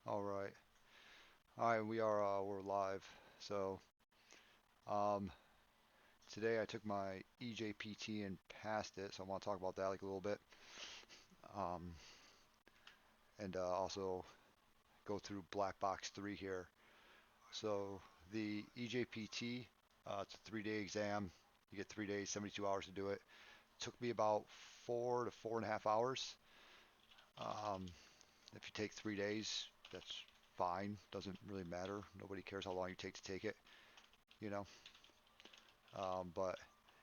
All right. All right, we're live. So, um today I took my eJPT and passed it, so I want to talk about that like a little bit. Um and also go through Black Box 3 here. So, the eJPT, it's a 3-day exam. You get 3 days, 72 hours to do it. Took me about 4 to 4.5 hours. Um if you take 3 days, that's fine. Doesn't really matter. Nobody cares how long you take to take it, you know. But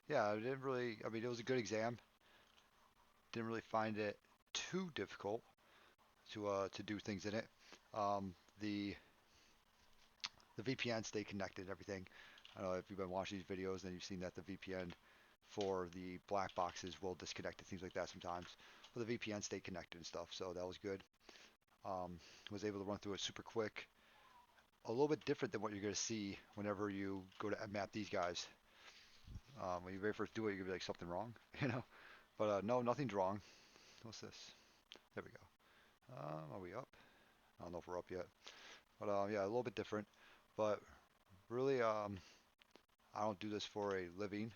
yeah, I didn't really. I mean, it was a good exam. Didn't really find it too difficult to do things in it. Um, the the VPN stayed connected and everything. I don't know if you've been watching these videos, then you've seen that the VPN for the black boxes will disconnect and things like that sometimes. But the VPN stayed connected and stuff, so that was good. Was able to run through it super quick. A little bit different than what you're going to see whenever you go to map these guys. When you very first do it, you're going to be like something wrong, you know. But no, nothing's wrong. What's this? There we go. Are we up? I don't know if we're up yet. But yeah, a little bit different. But really, I don't do this for a living.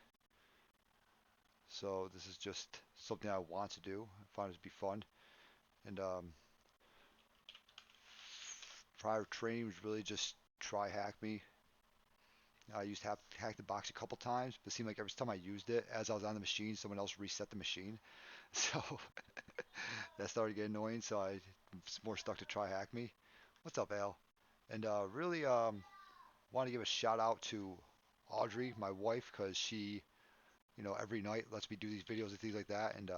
So this is just something I want to do. I find it to be fun. And prior training was really just try hack me. I used to have hack the box a couple times, but it seemed like every time I used it, as I was on the machine, someone else reset the machine. So that started getting annoying. So I was more stuck to try hack me. What's up, Al? And really want to give a shout out to Audrey, my wife, because she, every night lets me do these videos and things like that, and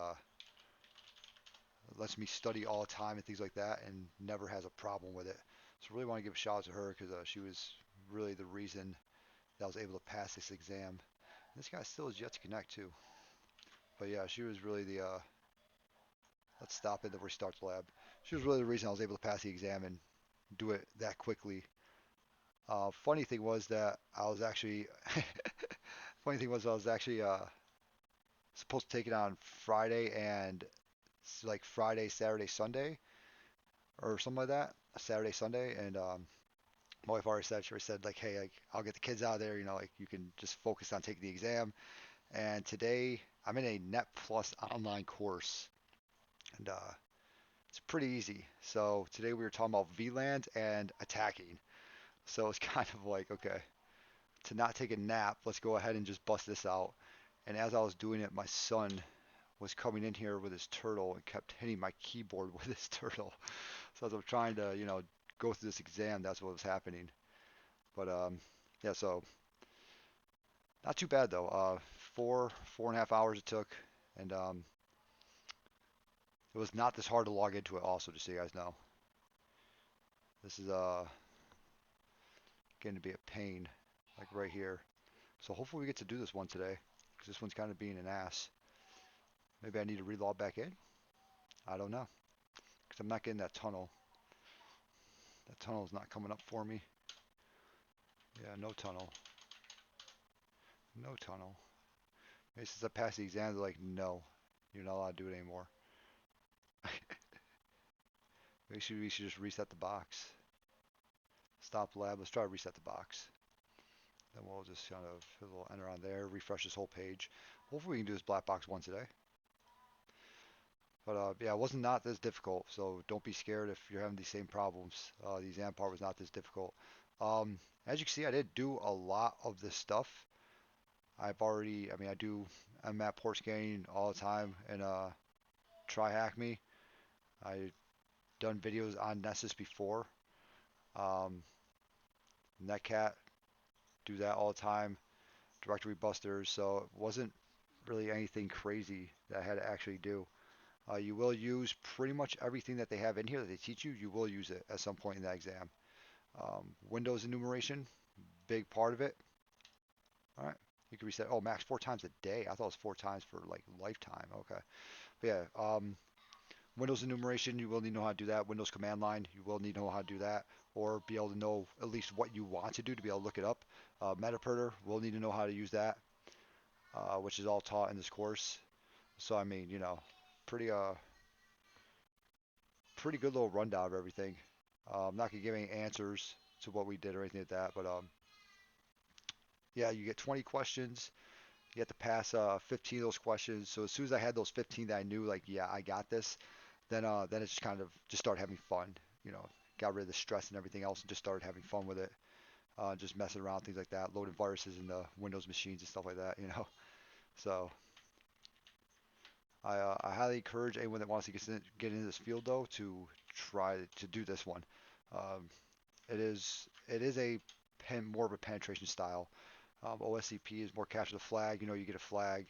lets me study all the time and things like that, and never has a problem with it. So really want to give a shout out to her because she was really the reason that I was able to pass this exam. And this guy still is yet to connect too. But yeah, she was really the let's stop it and restart the lab. She was really the reason I was able to pass the exam and do it that quickly. Funny thing was that I was actually funny thing was I was actually supposed to take it on Friday and like Friday, Saturday, Sunday, or something like that. Saturday, Sunday, and my wife already said like, hey, like I'll get the kids out of there. Like you can just focus on taking the exam. And today I'm in a Net Plus online course, and it's pretty easy. So today we were talking about VLANs and attacking. So it's kind of like, okay, to not take a nap, let's go ahead and just bust this out. And as I was doing it, my son was coming in here with his turtle and kept hitting my keyboard with his turtle. So as I'm trying to, go through this exam, that's what was happening. But yeah, so not too bad though. 4.5 hours it took, and it was not this hard to log into it. Also, just so you guys know, this is getting to be a pain, like right here. So hopefully we get to do this one today, because this one's kind of being an ass. Maybe I need to relog back in. I don't know, because I'm not getting that tunnel. That tunnel is not coming up for me. Yeah, no tunnel. No tunnel. Maybe since I passed the exam, they're like, no, you're not allowed to do it anymore. Maybe we should just reset the box. Stop lab. Let's try to reset the box. Then we'll just kind of hit a little enter on there, refresh this whole page. Hopefully we can do this black box one today. But yeah, it wasn't not this difficult, so don't be scared if you're having these same problems. The exam part was not this difficult. As you can see, I did do a lot of this stuff. I mean, I do map port scanning all the time and try hack me. I done videos on Nessus before. Um, Netcat, do that all the time. Directory busters, so it wasn't really anything crazy that I had to actually do. You will use pretty much everything that they have in here that they teach you. You will use it at some point in that exam. Windows enumeration, big part of it. All right, you can reset. Oh, max 4 times a day. I thought it was 4 times for like lifetime. Okay, but yeah, Windows enumeration, you will need to know how to do that. Windows command line, you will need to know how to do that, or be able to know at least what you want to do to be able to look it up. Metaprinter, we'll need to know how to use that, which is all taught in this course. So I mean, pretty pretty good little rundown of everything. I'm not gonna give any answers to what we did or anything like that, but yeah, you get 20 questions. You have to pass 15 of those questions. So as soon as I had those 15 that I knew, like, yeah, I got this, then it's just kind of just started having fun. You know, got rid of the stress and everything else, and just started having fun with it. Just messing around, things like that, loading viruses in the Windows machines and stuff like that. You know, so I highly encourage anyone that wants to get into this field though to try to do this one. Um, it is a more of a penetration style. OSCP is more capture the flag. You know, you get a flag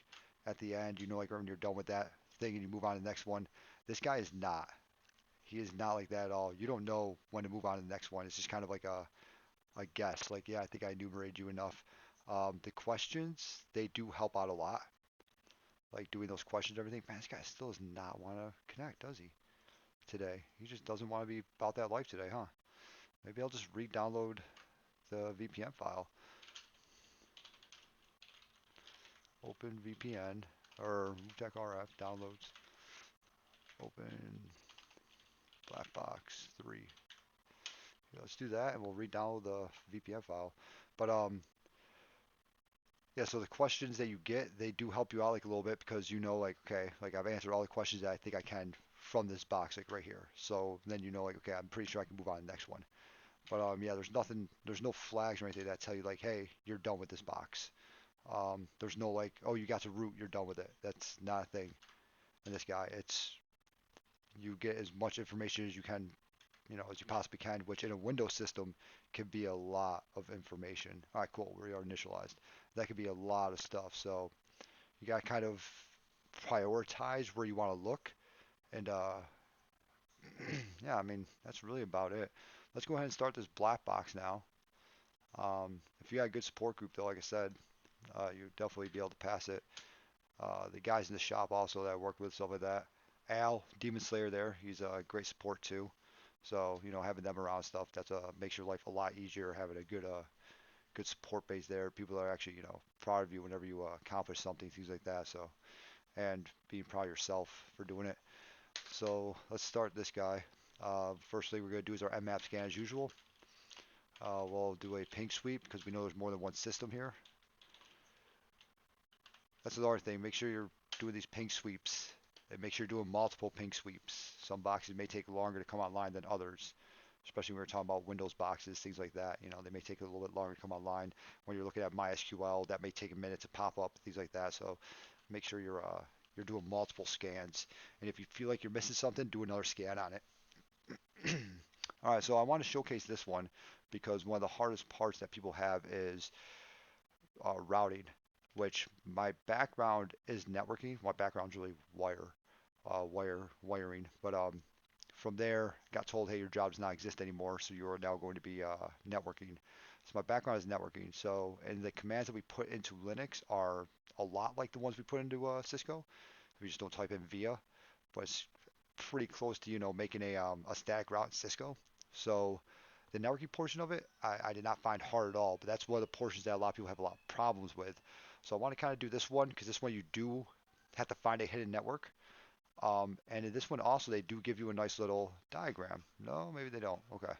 at the end. You know, like when you're done with that thing and you move on to the next one. This guy is not. He is not like that at all. You don't know when to move on to the next one. It's just kind of like a guess. Like, yeah, I think I enumerated you enough. The questions, they do help out a lot. Like doing those questions, everything. Man, this guy still does not want to connect, does he? Today, he just doesn't want to be about that life today, huh? Maybe I'll just re-download the VPN file. Open VPN or Tech RF downloads. Open Black Box 3. Yeah, let's do that and we'll re-download the VPN file. But yeah, so the questions that you get, they do help you out like a little bit because you know like okay, like I've answered all the questions that I think I can from this box like right here. So then you know like okay, I'm pretty sure I can move on to the next one. But yeah, there's no flags or anything that tell you like hey, you're done with this box. There's no like oh you got to root, you're done with it. That's not a thing in this guy. It's you get as much information as you can, you know, as you possibly can, which in a Windows system can be a lot of information. All right, cool. We are initialized. That could be a lot of stuff. So you got to kind of prioritize where you want to look. And yeah, I mean, that's really about it. Let's go ahead and start this black box now. If you got a good support group, though, like I said, you'd definitely be able to pass it. The guys in the shop also that I work with, stuff like that. Al, Demon Slayer there, he's a great support too. So, you know, having them around stuff, that's makes your life a lot easier, having a good support base there. People are actually, you know, proud of you whenever you accomplish something, things like that. So, and being proud of yourself for doing it. So let's start this guy. First thing we're going to do is our Nmap scan as usual. We'll do a ping sweep because we know there's more than one system here. That's another thing. Make sure you're doing these ping sweeps and make sure you're doing multiple ping sweeps. Some boxes may take longer to come online than others, especially when we're talking about Windows boxes, things like that. You know, they may take a little bit longer to come online. When you're looking at MySQL, that may take a minute to pop up, things like that. So make sure you're doing multiple scans. And if you feel like you're missing something, do another scan on it. All right, so I want to showcase this one because one of the hardest parts that people have is routing, which my background is networking. My background's really wiring. But from there, got told, hey, your job does not exist anymore, so you are now going to be networking. So my background is networking. So, and the commands that we put into Linux are a lot like the ones we put into Cisco. We just don't type in via, but it's pretty close to, you know, making a static route in Cisco. So the networking portion of it, I did not find hard at all, but that's one of the portions that a lot of people have a lot of problems with. So I want to kind of do this one because this one you do have to find a hidden network. And in this one also, they do give you a nice little diagram. No, maybe they don't. Okay.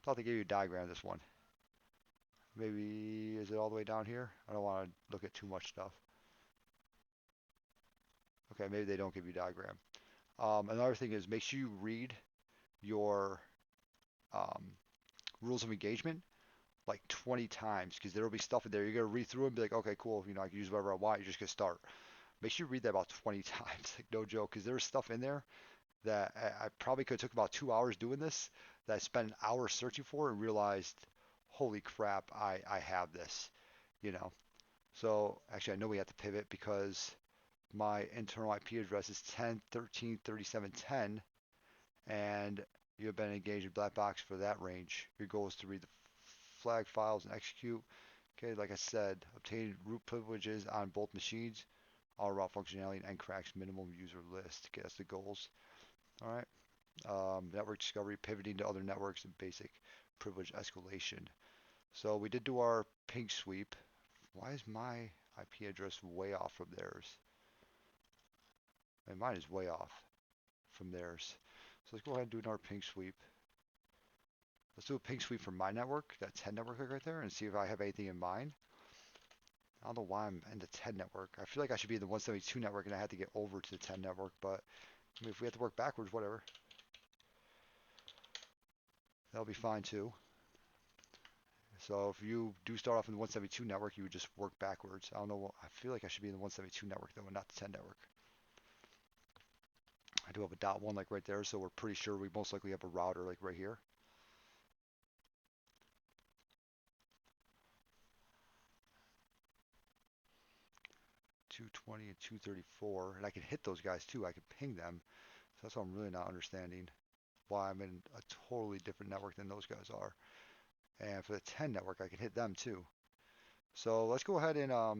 Thought they gave you a diagram in this one. Maybe, is it all the way down here? I don't want to look at too much stuff. Okay, maybe they don't give you a diagram. Another thing is make sure you read your um, rules of engagement like 20 times because there will be stuff in there. You're going to read through and be like, okay, cool. You know, I can use whatever I want. You're just going to start. Make sure you read that about 20 times. Like, no joke, because there's stuff in there that I probably could have took about 2 hours doing this that I spent an hour searching for and realized, holy crap, I have this, you know. So actually, I know we have to pivot because my internal IP address is 10.13.37.10 and you have been engaged in black box for that range. Your goal is to read the flag files and execute. Okay, like I said, obtain root privileges on both machines, all route functionality, and cracks minimum user list. Okay, that's the goals. All right. Network discovery, pivoting to other networks, and basic privilege escalation. So we did do our ping sweep. Why is my IP address way off from theirs? And mine is way off from theirs. So let's go ahead and do our ping sweep. Let's do a ping sweep for my network, that 10 network right there, and see if I have anything in mind. I don't know why I'm in the 10 network. I feel like I should be in the 172 network and I had to get over to the 10 network, but I mean, if we have to work backwards, whatever. That'll be fine too. So if you do start off in the 172 network, you would just work backwards. I don't know. I feel like I should be in the 172 network though, and not the 10 network. I do have a .1 like right there, so we're pretty sure we most likely have a router like right here. 220 and 234, and I can hit those guys too. I can ping them. So that's what I'm really not understanding, why I'm in a totally different network than those guys are. And for the 10 network, I can hit them too. So let's go ahead and I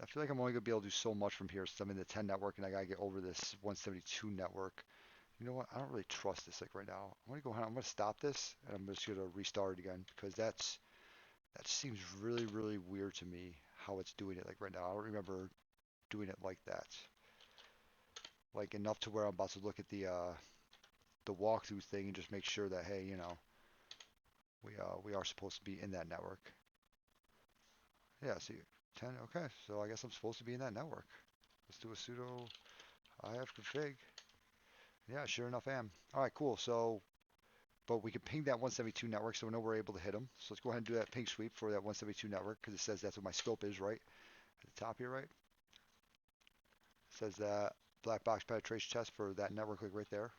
feel like I'm only gonna be able to do so much from here since I'm in the 10 network and I gotta get over this 172 network. You know what? I don't really trust this like right now. I'm gonna go ahead. I'm gonna stop this and I'm just gonna restart it again because that seems really weird to me how it's doing it like right now. I don't remember doing it like that. Like enough to where I'm about to look at the walkthrough thing and just make sure that hey, you know, we are supposed to be in that network. Yeah, see 10. Okay, so I guess I'm supposed to be in that network. Let's do a sudo ifconfig. Yeah, sure enough, I am. All right, cool. So, but we can ping that 172 network, so we know we're able to hit them. So let's go ahead and do that ping sweep for that 172 network because it says that's what my scope is, right? At the top here, right? It says that black box penetration test for that network, like right there.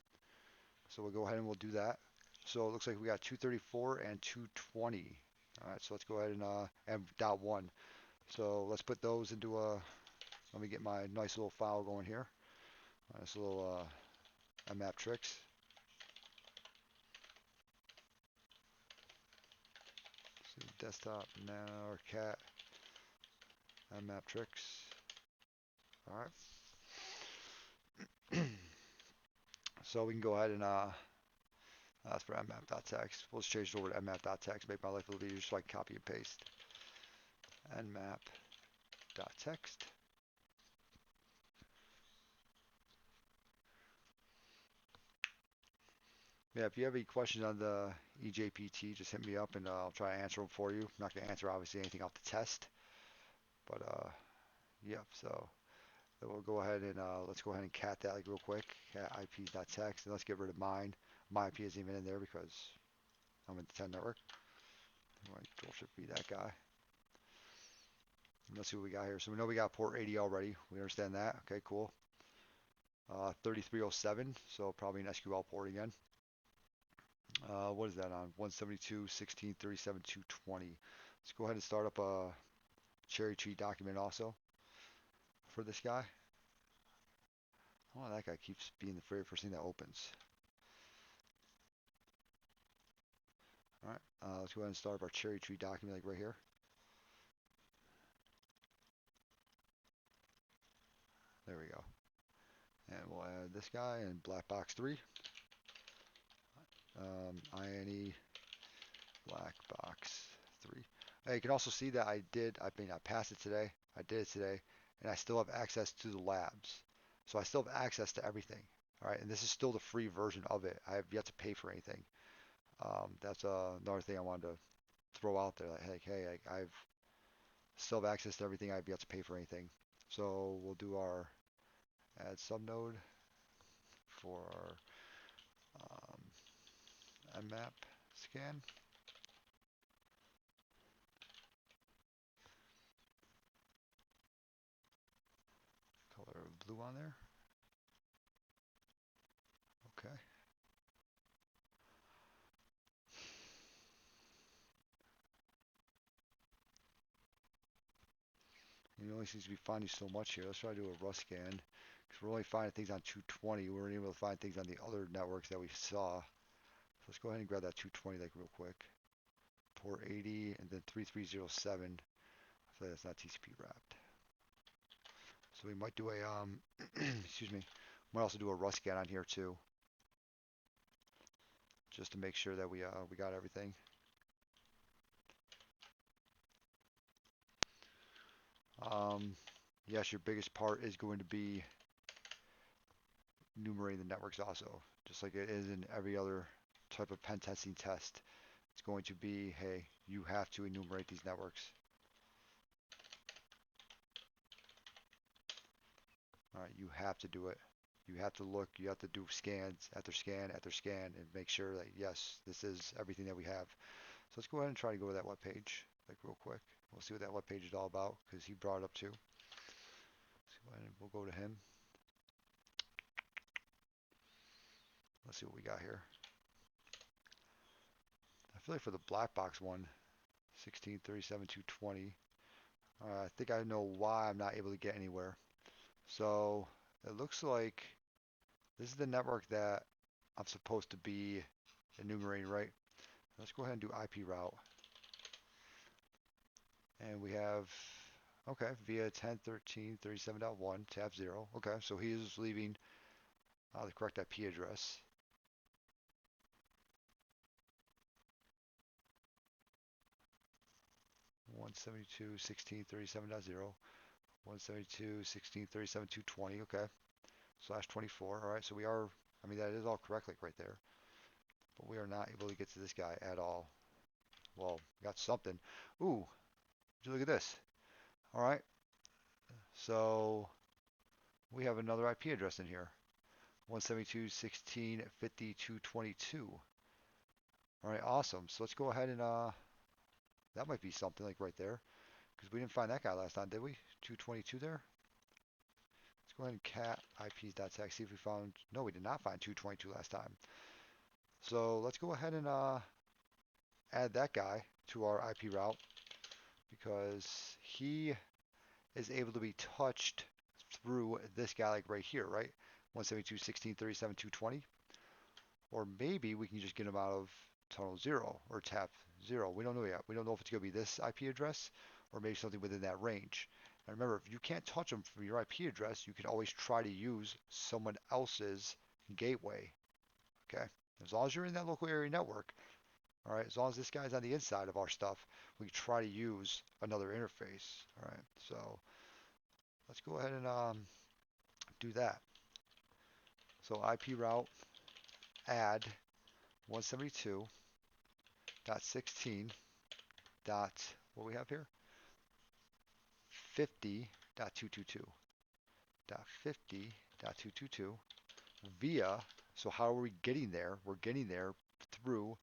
So we'll go ahead and we'll do that. So it looks like we got 234 and 220. All right, so let's go ahead and .1. So let's put those into a. Let me get my nice little file going here. Nice little map tricks. So desktop now or cat map tricks. All right. So we can go ahead and ask for nmap.txt. We'll just change it over to nmap.txt. Make my life a little easier so I can copy and paste. nmap.txt. Yeah, if you have any questions on the eJPT, just hit me up and I'll try to answer them for you. I'm not going to answer obviously anything off the test, but yeah. So then we'll go ahead and let's go ahead and cat that like real quick. Cat IP.txt and let's get rid of mine. My IP isn't even in there because I'm in the 10 network. Control should be that guy. Let's see what we got here. So we know we got port 80 already. We understand that. Okay, cool. 3307, so probably an SQL port again. What is that on? 172.16.37.220. Let's go ahead and start up a cherry tree document also for this guy. Oh, that guy keeps being the very first thing that opens. All right, let's go ahead and start up our cherry tree document like right here. There we go. And we'll add this guy in black box 3. INE black box 3. Now you can also see that I passed it today. I did it today, and I still have access to the labs. So I still have access to everything. All right, and this is still the free version of it. I have yet to pay for anything. That's another thing I wanted to throw out there. Like, hey, I've still have access to everything. I've yet to pay for anything. So we'll do our add subnode for our nmap scan. Color blue on there. Okay. It only seems to be finding so much here. Let's try to do a Rust scan because we're only finding things on 220. We weren't able to find things on the other networks that we saw. So let's go ahead and grab that 220 like real quick. Port 80 and then 3307. So that's not TCP wrapped. So we might do a excuse me. Might also do a Rust scan on here too, just to make sure that we got everything. Yes, your biggest part is going to be enumerating the networks also, just like it is in every other type of pen testing test. It's going to be, hey, you have to enumerate these networks. All right, you have to do it. You have to look, you have to do scans after scan after scan and make sure that, yes, this is everything that we have. So let's go ahead and try to go to that web page, like real quick. We'll see what that web page is all about because he brought it up too. Let's go ahead and we'll go to him. Let's see what we got here. I feel like for the black box one, 1637.220, I think I know why I'm not able to get anywhere. So it looks like this is the network that I'm supposed to be enumerating, right? Let's go ahead and do IP route. And we have, okay, via 10.13.37.1, tab 0. Okay, so he is leaving the correct IP address. One 172.16.37.0, 172.16.37.220, okay, /24. All right, so we are, I mean, that is all correct, like right there, but we are not able to get to this guy at all. Well, got something. Ooh, would you look at this? All right, so we have another IP address in here, 172.16.50.222. All right, awesome. So let's go ahead and that might be something like right there, because we didn't find that guy last time, did we? 222 there. Let's go ahead and cat ips.txt, see if we found, no, we did not find 222 last time. So let's go ahead and add that guy to our IP route because he is able to be touched through this guy like right here, right? 172.16.37.220. Or maybe we can just get him out of tunnel 0 or tap 0. We don't know yet. We don't know if it's going to be this IP address or maybe something within that range. And remember, if you can't touch them from your IP address, you can always try to use someone else's gateway. Okay? As long as you're in that local area network, all right, as long as this guy's on the inside of our stuff, we can try to use another interface. All right, so let's go ahead and do that. So IP route add 172.16. What we have here? 50.222. 50.222 via, so how are we getting there? We're getting there through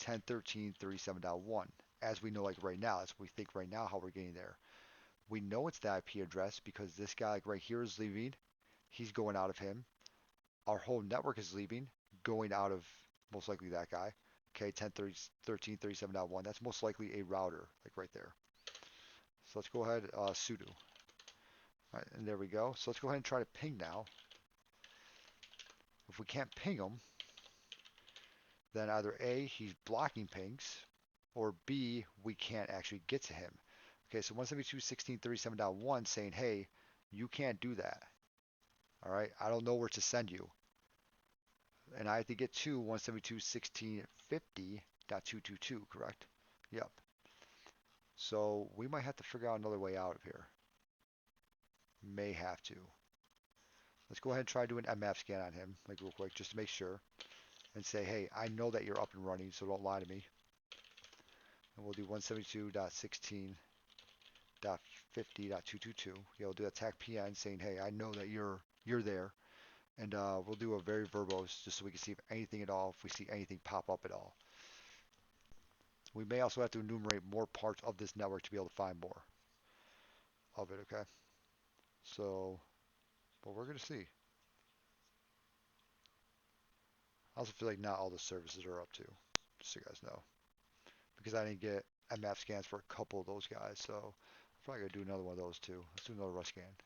10.13.37.1. As we know, like right now, that's what we think right now how we're getting there. We know it's the IP address because this guy like right here is leaving. He's going out of him. Our whole network is leaving, going out of most likely that guy. Okay, 10.13.37.1. That's most likely a router, like right there. So let's go ahead, sudo. All right, and there we go. So let's go ahead and try to ping now. If we can't ping him, then either A, he's blocking pings, or B, we can't actually get to him. Okay, so 172.16.37.1 saying, hey, you can't do that. All right, I don't know where to send you. And I have to get to 172.16.50.222, correct? Yep. So we might have to figure out another way out of here. May have to. Let's go ahead and try doing an MF scan on him, like real quick, just to make sure. And say, hey, I know that you're up and running, so don't lie to me. And we'll do 172.16.50.222. Yeah, we'll do attack PN saying, hey, I know that you're there. And we'll do a very verbose just so we can see if anything at all, if we see anything pop up at all. We may also have to enumerate more parts of this network to be able to find more of it, okay? So, but we're going to see. I also feel like not all the services are up to, just so you guys know. Because I didn't get MF scans for a couple of those guys, so I'm probably going to do another one of those too. Let's do another rush scan.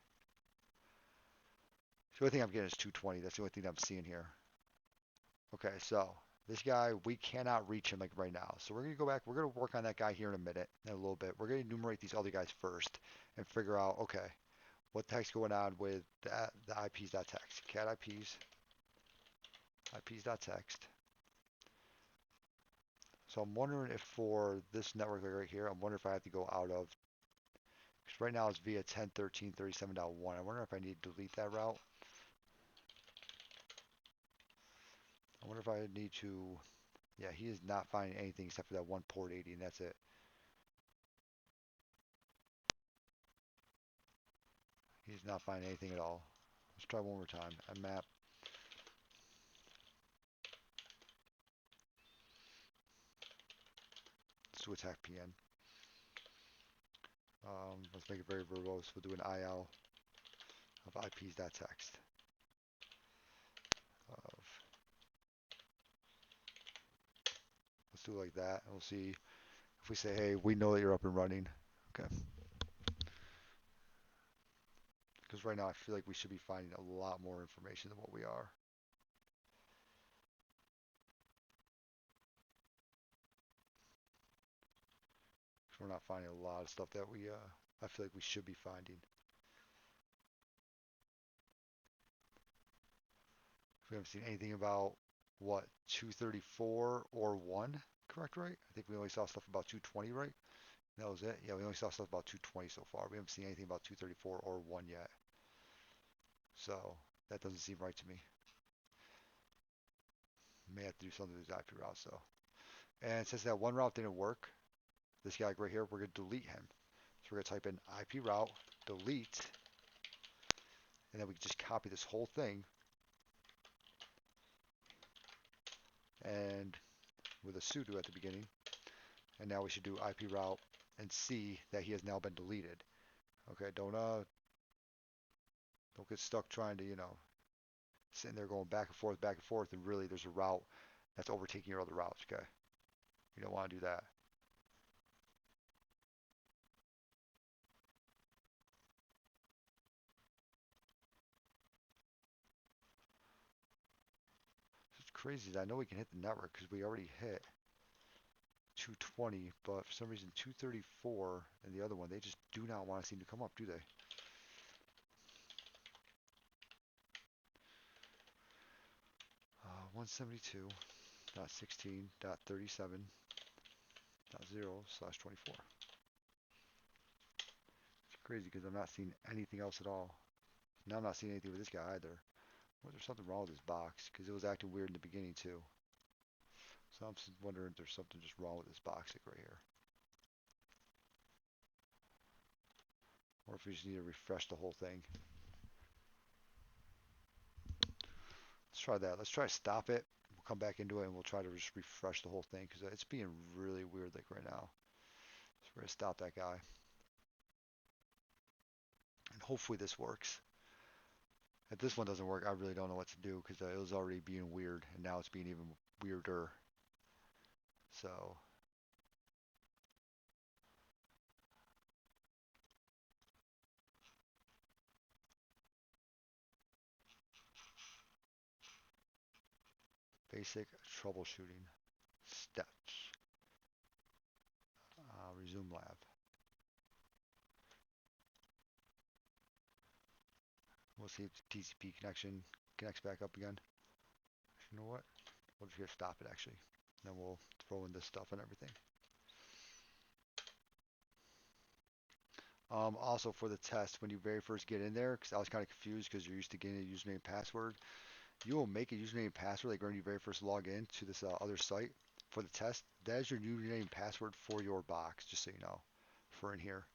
The only thing I'm getting is 220. That's the only thing I'm seeing here. Okay, so this guy, we cannot reach him like right now. So we're going to go back. We're going to work on that guy here in a minute, in a little bit. We're going to enumerate these other guys first and figure out, okay, what the heck's going on with the IPs.txt. Cat IPs, IPs.txt. So I'm wondering if for this network right here, I'm wondering if I have to go out of, because right now it's via 10.13.37.1. I wonder if I need to delete that route. I wonder if I need to Yeah, he is not finding anything except for that one port 80, and that's it. He's not finding anything at all. Let's try one more time. A map. Let's do attack PN. Let's make it very verbose. We'll do an IL of IPs.text. Of, let's do it like that, and we'll see if we say, hey, we know that you're up and running. Okay. Because right now I feel like we should be finding a lot more information than what we are. We're not finding a lot of stuff that I feel like we should be finding. We haven't seen anything about, what, 234 or 1, correct, right? I think we only saw stuff about 220, right? That was it? Yeah, we only saw stuff about 220 so far. We haven't seen anything about 234 or 1 yet. So, that doesn't seem right to me. May have to do something with these IP routes, though. And since that one route didn't work, this guy right here, we're going to delete him. So we're going to type in IP route, delete, and then we can just copy this whole thing. And with a sudo at the beginning. And now we should do IP route and see that he has now been deleted. Okay, don't get stuck trying to, sitting there going back and forth, and really there's a route that's overtaking your other routes, okay? You don't want to do that. It's crazy that I know we can hit the network because we already hit 220, but for some reason 234 and the other one, they just do not want to seem to come up, do they? Uh, 172.16.37.0/24. It's crazy because I'm not seeing anything else at all. Now I'm not seeing anything with this guy either. Was there something wrong with this box? Because it was acting weird in the beginning too. So I'm just wondering if there's something just wrong with this box like right here. Or if we just need to refresh the whole thing. Let's try that. Let's try to stop it. We'll come back into it and we'll try to just refresh the whole thing because it's being really weird like right now. So we're going to stop that guy. And hopefully this works. If this one doesn't work, I really don't know what to do because it was already being weird and now it's being even weirder. So basic troubleshooting steps. Resume lab. We'll see if the TCP connection connects back up again. You know what? We'll just stop it actually. Then we'll throw in this stuff and everything. Also for the test, when you very first get in there, because I was kind of confused because you're used to getting a username and password, you will make a username and password like when you very first log in to this other site for the test. That is your username and password for your box, just so you know, for in here.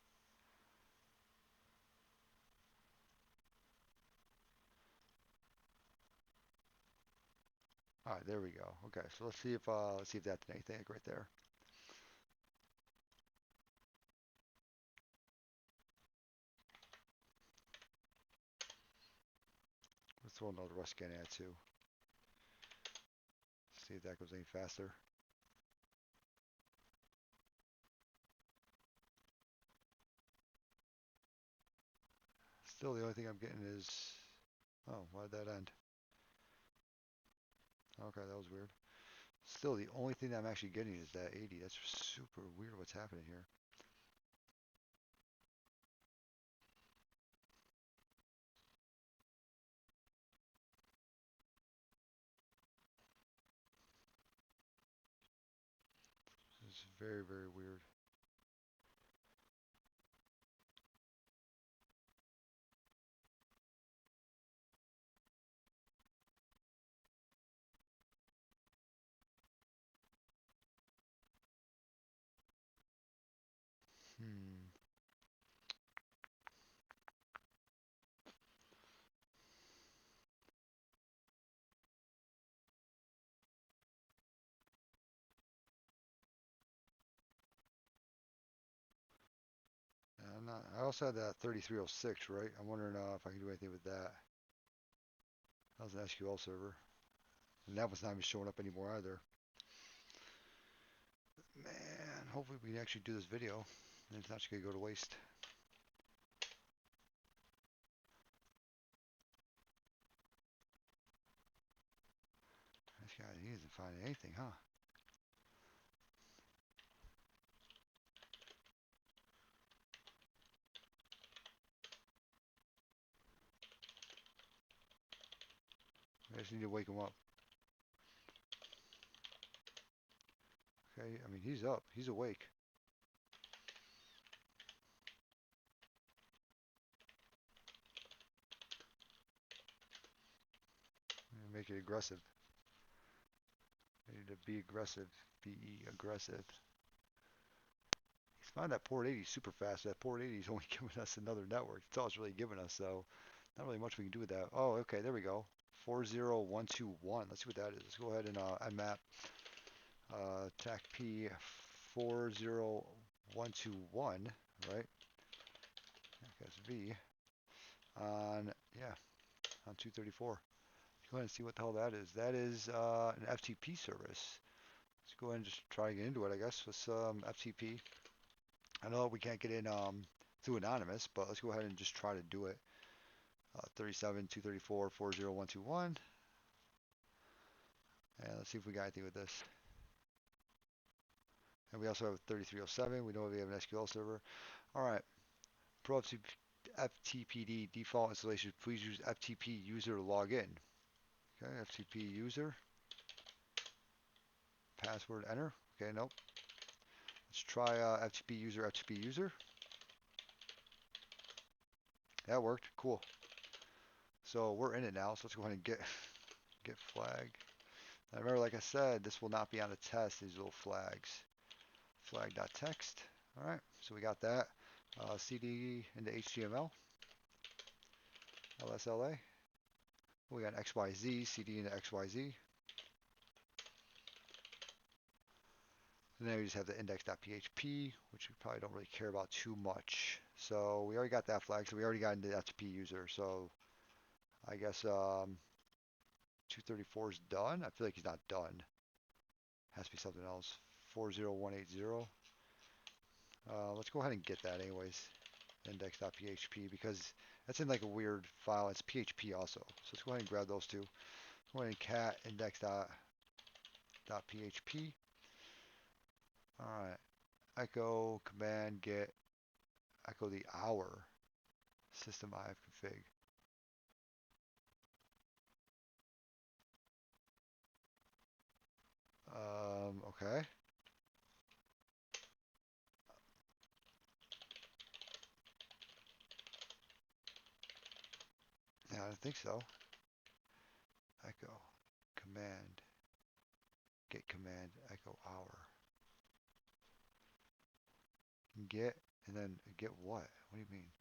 All right, there we go. Okay, so let's see if that did anything like right there. Let's throw another Rust scan ad too. See if that goes any faster. Still, the only thing I'm getting is, oh, why did that end? Okay, that was weird. Still, the only thing that I'm actually getting is that 80. That's super weird what's happening here. It's very, very weird. I also had that 3306, right? I'm wondering if I can do anything with that. That was an SQL server. And that was not even showing up anymore either. Man, hopefully we can actually do this video. And it's not just going to go to waste. This guy, he isn't finding anything, huh? I just need to wake him up. Okay, I mean, he's up. He's awake. Make it aggressive. I need to be aggressive. Be aggressive. He's finding that port 80 super fast. That port 80 is only giving us another network. That's all it's really giving us, so not really much we can do with that. Oh, okay, there we go. 40121. Let's see what that is. Let's go ahead and map TAC-P 40121, right? That's V on, yeah, on 234. Let's go ahead and see what the hell that is. That is an FTP service. Let's go ahead and just try to get into it, I guess, with some FTP. I know we can't get in through anonymous, but let's go ahead and just try to do it. 37 234 40121. And let's see if we got anything with this. And we also have 3307. We know we have an SQL server. All right. Pro FTPD default installation. Please use FTP user to log in. Okay, FTP user. Password enter. Okay, nope. Let's try FTP user, FTP user. That worked. Cool. So we're in it now. So let's go ahead and get flag. Now remember, like I said, this will not be on the test. These little flags. Flag.txt. All right. So we got that. CD into HTML. LSLA. We got XYZ. CD into XYZ. And then we just have the index.php, which we probably don't really care about too much. So we already got that flag, so we already got into the FTP user. So I guess 234 is done. I feel like he's not done. Has to be something else. 40180. Let's go ahead and get that anyways. Index.php, because that's in like a weird file. It's PHP also. So let's go ahead and grab those two. Go ahead and cat index.php. Alright, echo command get echo the hour system ifconfig. Okay. Yeah, I don't think so. Echo command get command echo hour. Get, and then get what? What do you mean?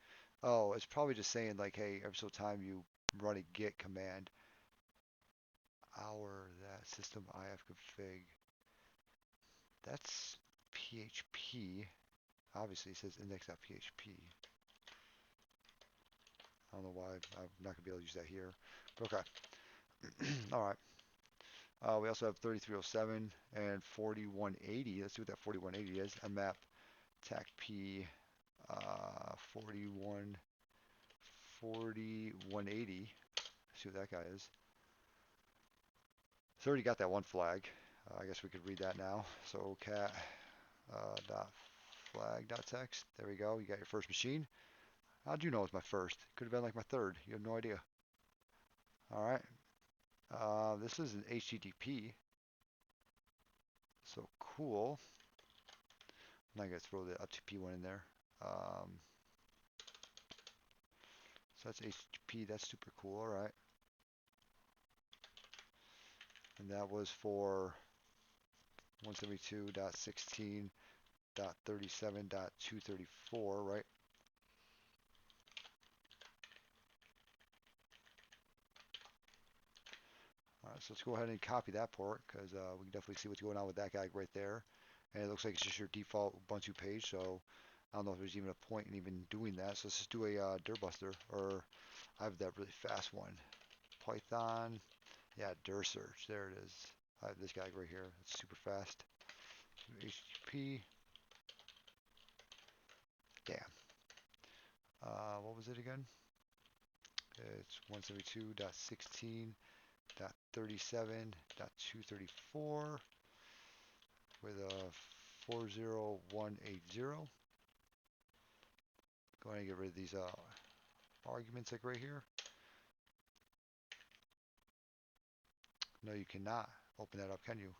Oh, it's probably just saying like, hey, every single time you run a get command, hour that system ifconfig. That's PHP. Obviously, it says index.php. I don't know why I'm not gonna be able to use that here. But okay. All right. We also have 3307 and 4180. Let's see what that 4180 is. Map TAC-P 4180. Let's see what that guy is. It's already got that one flag. I guess we could read that now. So cat dot flag dot text. There we go. You got your first machine. How'd you know it was my first? Could have been like my third. You have no idea. All right. This is an HTTP. So cool. I'm not going to throw the FTP one in there. So that's HTTP. That's super cool. All right. And that was for 172.16.37.234, right? All right, so let's go ahead and copy that port, because we can definitely see what's going on with that guy right there. And it looks like it's just your default Ubuntu page, so I don't know if there's even a point in even doing that. So let's just do a dirbuster, or I have that really fast one. Python, yeah, dir search. There it is. I have this guy right here. It's super fast. HTTP. Damn. What was it again? It's 172.16.37.234 with a 40180. Go ahead and get rid of these arguments like right here. No, you cannot open that up, can you?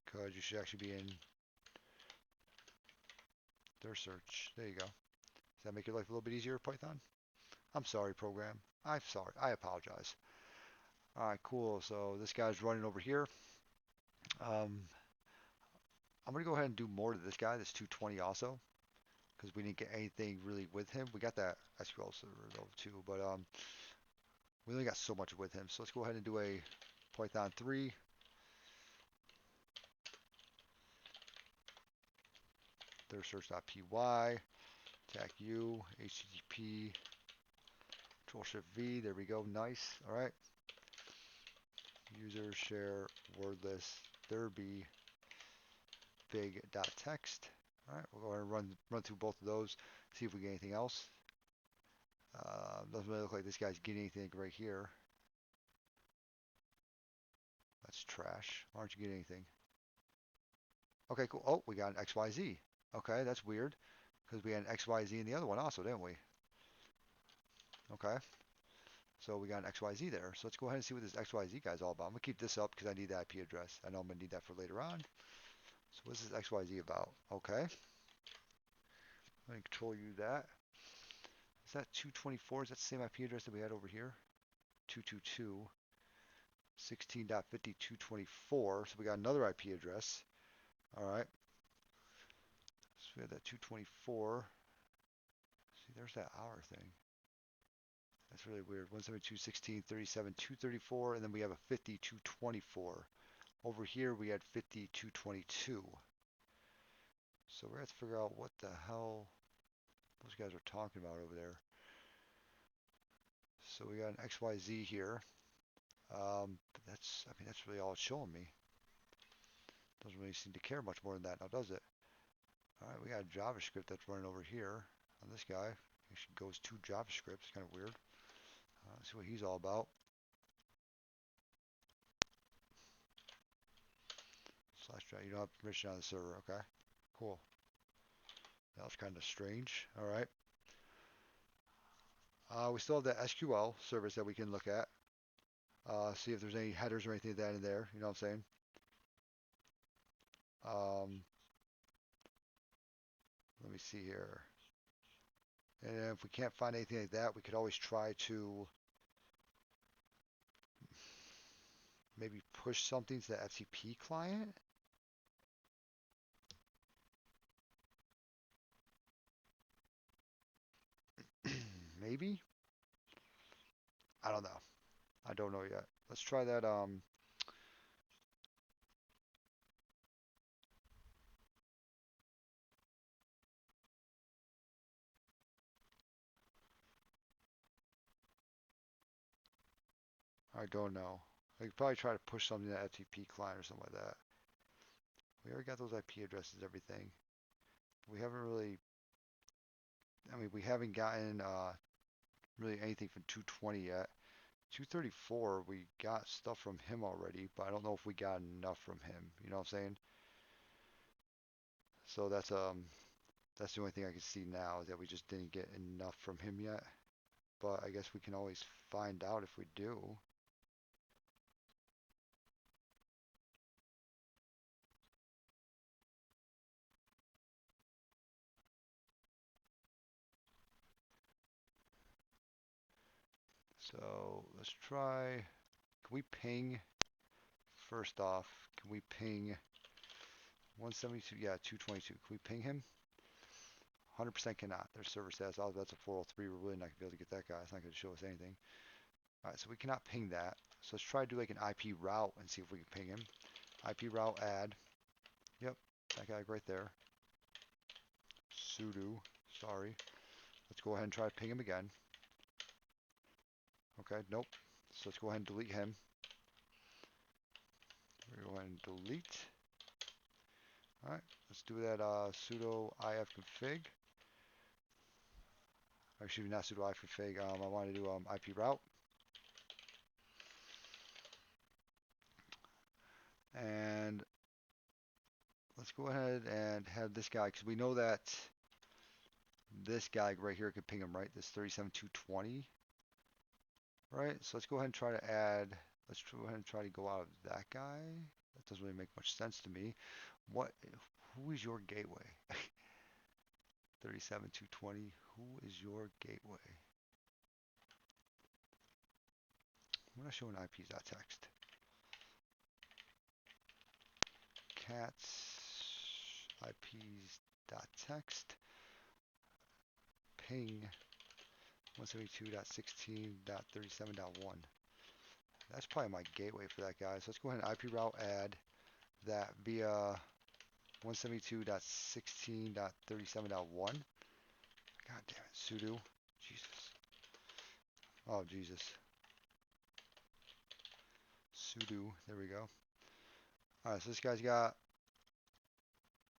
Because you should actually be in their search. There you go. Does that make your life a little bit easier, Python? I'm sorry, program. I'm sorry. I apologize. All right, cool. So this guy's running over here. I'm going to go ahead and do more to this guy, this 220 also, because we didn't get anything really with him. We got that SQL server though too, but we only got so much with him. So let's go ahead and do a Python 3. Their search.py, tag u, http, Control Shift V. There we go. Nice. All right. User share wordless derby big.txt. All right. We'll go ahead and run through both of those. See if we get anything else. Doesn't really look like this guy's getting anything right here. That's trash. Why aren't you getting anything? Okay, cool. Oh, we got an XYZ. Okay, that's weird because we had an XYZ in the other one also, didn't we? Okay. So we got an XYZ there. So let's go ahead and see what this XYZ guy's all about. I'm going to keep this up because I need the IP address. I know I'm going to need that for later on. So what's this XYZ about? Okay. Let me control you that. Is that 224? Is that the same IP address that we had over here? 222. 16.52.24. So we got another IP address. All right. So we have that 224. See, there's that hour thing. That's really weird. 172.16.37.234, and then we have a 52.24. Over here we had 52.22. So we're going to have to figure out what the hell those guys are talking about over there. So we got an XYZ here. But that's really all it's showing me. Doesn't really seem to care much more than that now, does it? All right, we got a JavaScript that's running over here on this guy. Actually goes to JavaScript. It's kind of weird. Let's see what he's all about. /. You don't have permission on the server. Okay, cool. That was kind of strange. All right. We still have the SQL service that we can look at. See if there's any headers or anything like that in there. You know what I'm saying? Let me see here. And if we can't find anything like that, we could always try to maybe push something to the FTP client. Maybe? I don't know. I don't know yet. Let's try that. I don't know. I could probably try to push something to the FTP client or something like that. We already got those IP addresses, everything. We haven't really, we haven't gotten really anything from 220 yet. 234, we got stuff from him already, but I don't know if we got enough from him. You know what I'm saying? So that's the only thing I can see now is that we just didn't get enough from him yet. But I guess we can always find out if we do. So let's try, can we ping, first off, can we ping 172, yeah, 222, can we ping him? 100% cannot, their server says, oh, that's a 403, we're really not gonna be able to get that guy, it's not gonna show us anything. All right, so we cannot ping that. So let's try to do like an IP route and see if we can ping him. IP route add, yep, that guy right there. Sudo Sorry. Let's go ahead and try to ping him again. Okay, nope. So let's go ahead and delete him. We're going to delete. All right, let's do that sudo ifconfig. Actually, not sudo ifconfig. I want to do IP route. And let's go ahead and have this guy, because we know that this guy right here can ping him, right? This 37220. Right, so let's go ahead and try to add, let's go ahead and try to go out of that guy. That doesn't really make much sense to me. Who is your gateway? 37220, who is your gateway? We're not showing IPs.text. Cats IPs.text ping 172.16.37.1. That's probably my gateway for that guy. So let's go ahead and IP route add that via 172.16.37.1. God damn it, sudo. Jesus. Oh, Jesus. Sudo. There we go. Alright, so this guy's got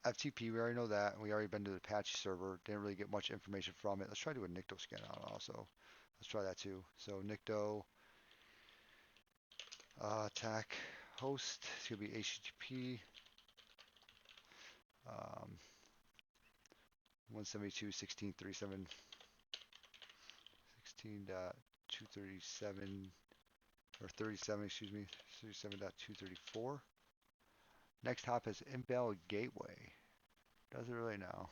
FTP. We already know that. We already been to the Apache server. Didn't really get much information from it. Let's try to do a Nikto scan out also. Let's try that too. So Nikto attack host. It's going to be HTTP 172.16.37 16.237 or 37, excuse me, 37.234. Next hop is invalid gateway. Doesn't really know.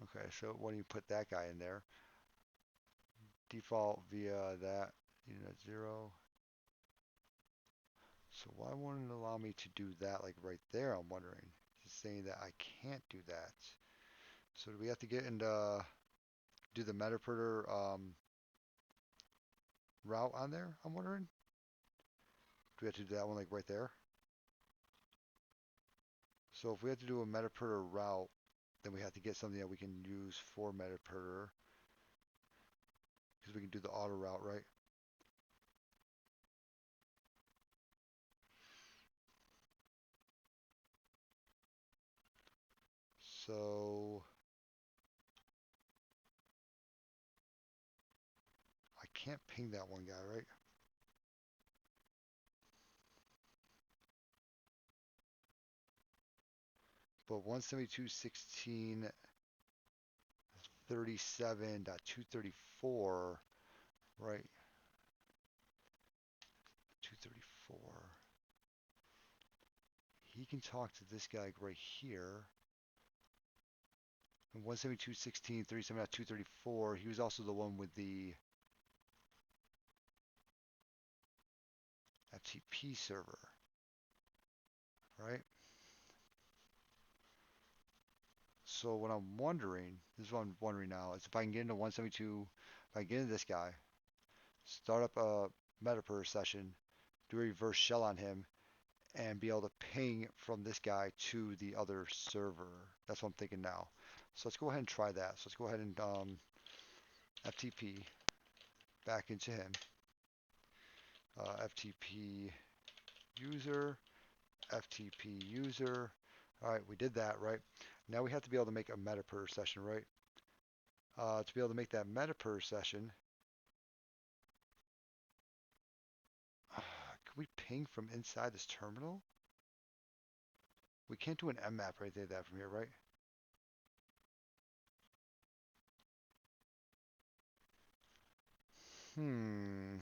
Okay, so why don't you put that guy in there? Default via that unit 0. So why won't it allow me to do that like right there? I'm wondering. It's saying that I can't do that. So do we have to get into do the Metapreter route on there? I'm wondering. Do we have to do that one like right there? So if we have to do a Metapreter route, then we have to get something that we can use for Metapreter, because we can do the auto route, right? So I can't ping that one guy, right? But 172.16.37.234, right? 234. He can talk to this guy right here. And 172.16.37.234, he was also the one with the FTP server, right? So what I'm wondering, this is what I'm wondering now, is if I can get into 172, if I get into this guy, start up a Metapreter session, do a reverse shell on him, and be able to ping from this guy to the other server. That's what I'm thinking now. So let's go ahead and try that. So let's go ahead and FTP back into him. FTP user, FTP user. All right, we did that, right? Now we have to be able to make a Metapreter session, right? To be able to make that Metapreter session, can we ping from inside this terminal? We can't do an mmap right there, that from here, right? Can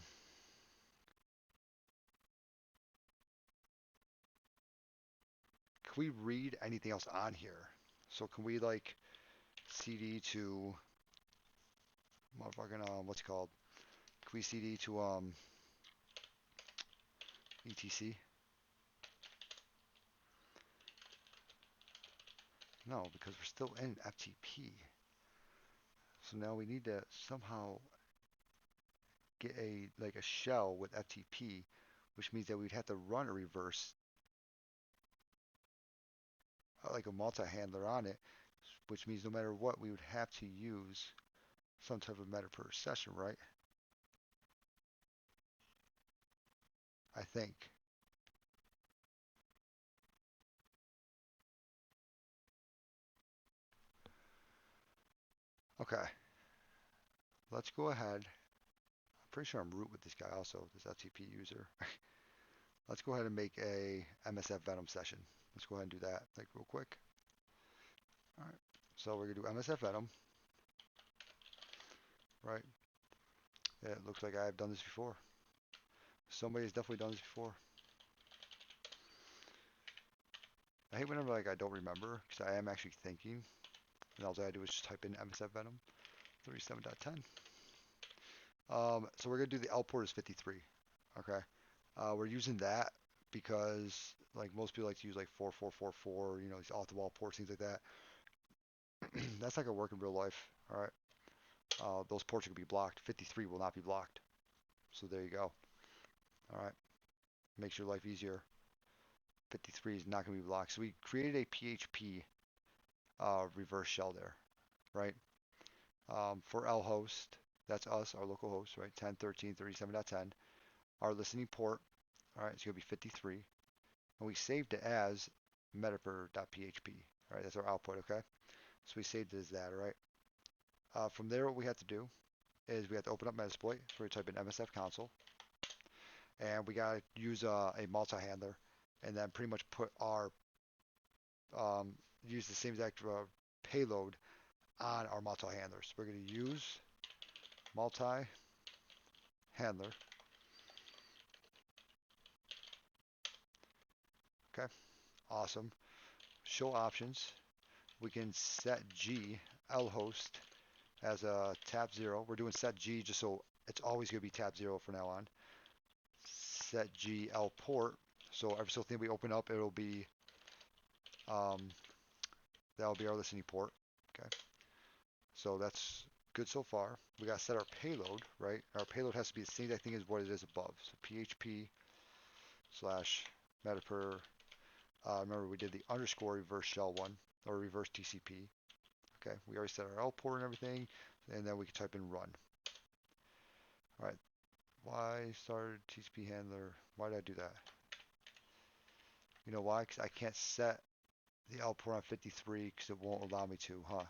we read anything else on here? So can we like CD to motherfucking what's it called? Can we CD to etc? No, because we're still in FTP. So now we need to somehow get a like a shell with FTP, which means that we'd have to run a reverse like a multi-handler on it, which means no matter what, we would have to use some type of meta per session, right? I think. Okay, let's go ahead. I'm pretty sure I'm root with this guy also, this FTP user. Let's go ahead and make a MSF Venom session. Let's go ahead and do that like real quick. All right, so we're gonna do MSF Venom, right? Yeah, it looks like I've done this before. Somebody's definitely done this before. I hate whenever like I don't remember because I am actually thinking, and all I do is just type in MSF Venom 37.10. So we're gonna do the L port is 53. Okay. We're using that because like most people like to use like 4444, you know, these off the wall ports, things like that. That's not gonna work in real life. All right. Those ports are gonna be blocked. 53 will not be blocked. So there you go. All right. Makes your life easier. 53 is not gonna be blocked. So we created a PHP reverse shell there, right? For L host, that's us, our local host, right? 10.13.37.10. Our listening port, all right, it's gonna be 53, and we saved it as metaper.php. All right, that's our output, okay? So we saved it as that, all right? From there, what we have to do is we have to open up Metasploit. So we type in MSF console, and we gotta use a multi-handler, and then pretty much put our use the same exact payload on our multi-handlers. We're gonna use multi-handler. Okay, awesome. Show options. We can set G L host as a tab 0. We're doing set G just so it's always going to be tab 0 from now on. Set G L port. So every single thing we open up, it'll be that'll be our listening port. Okay. So that's good so far. We got to set our payload, right? Our payload has to be the same exact thing as what it is above. So PHP slash metaper. Remember we did the underscore reverse shell one or reverse TCP. Okay, we already set our L port and everything, and then we can type in run. All right, why started TCP handler? Why did I do that? You know why? Because I can't set the L port on 53 because it won't allow me to, huh?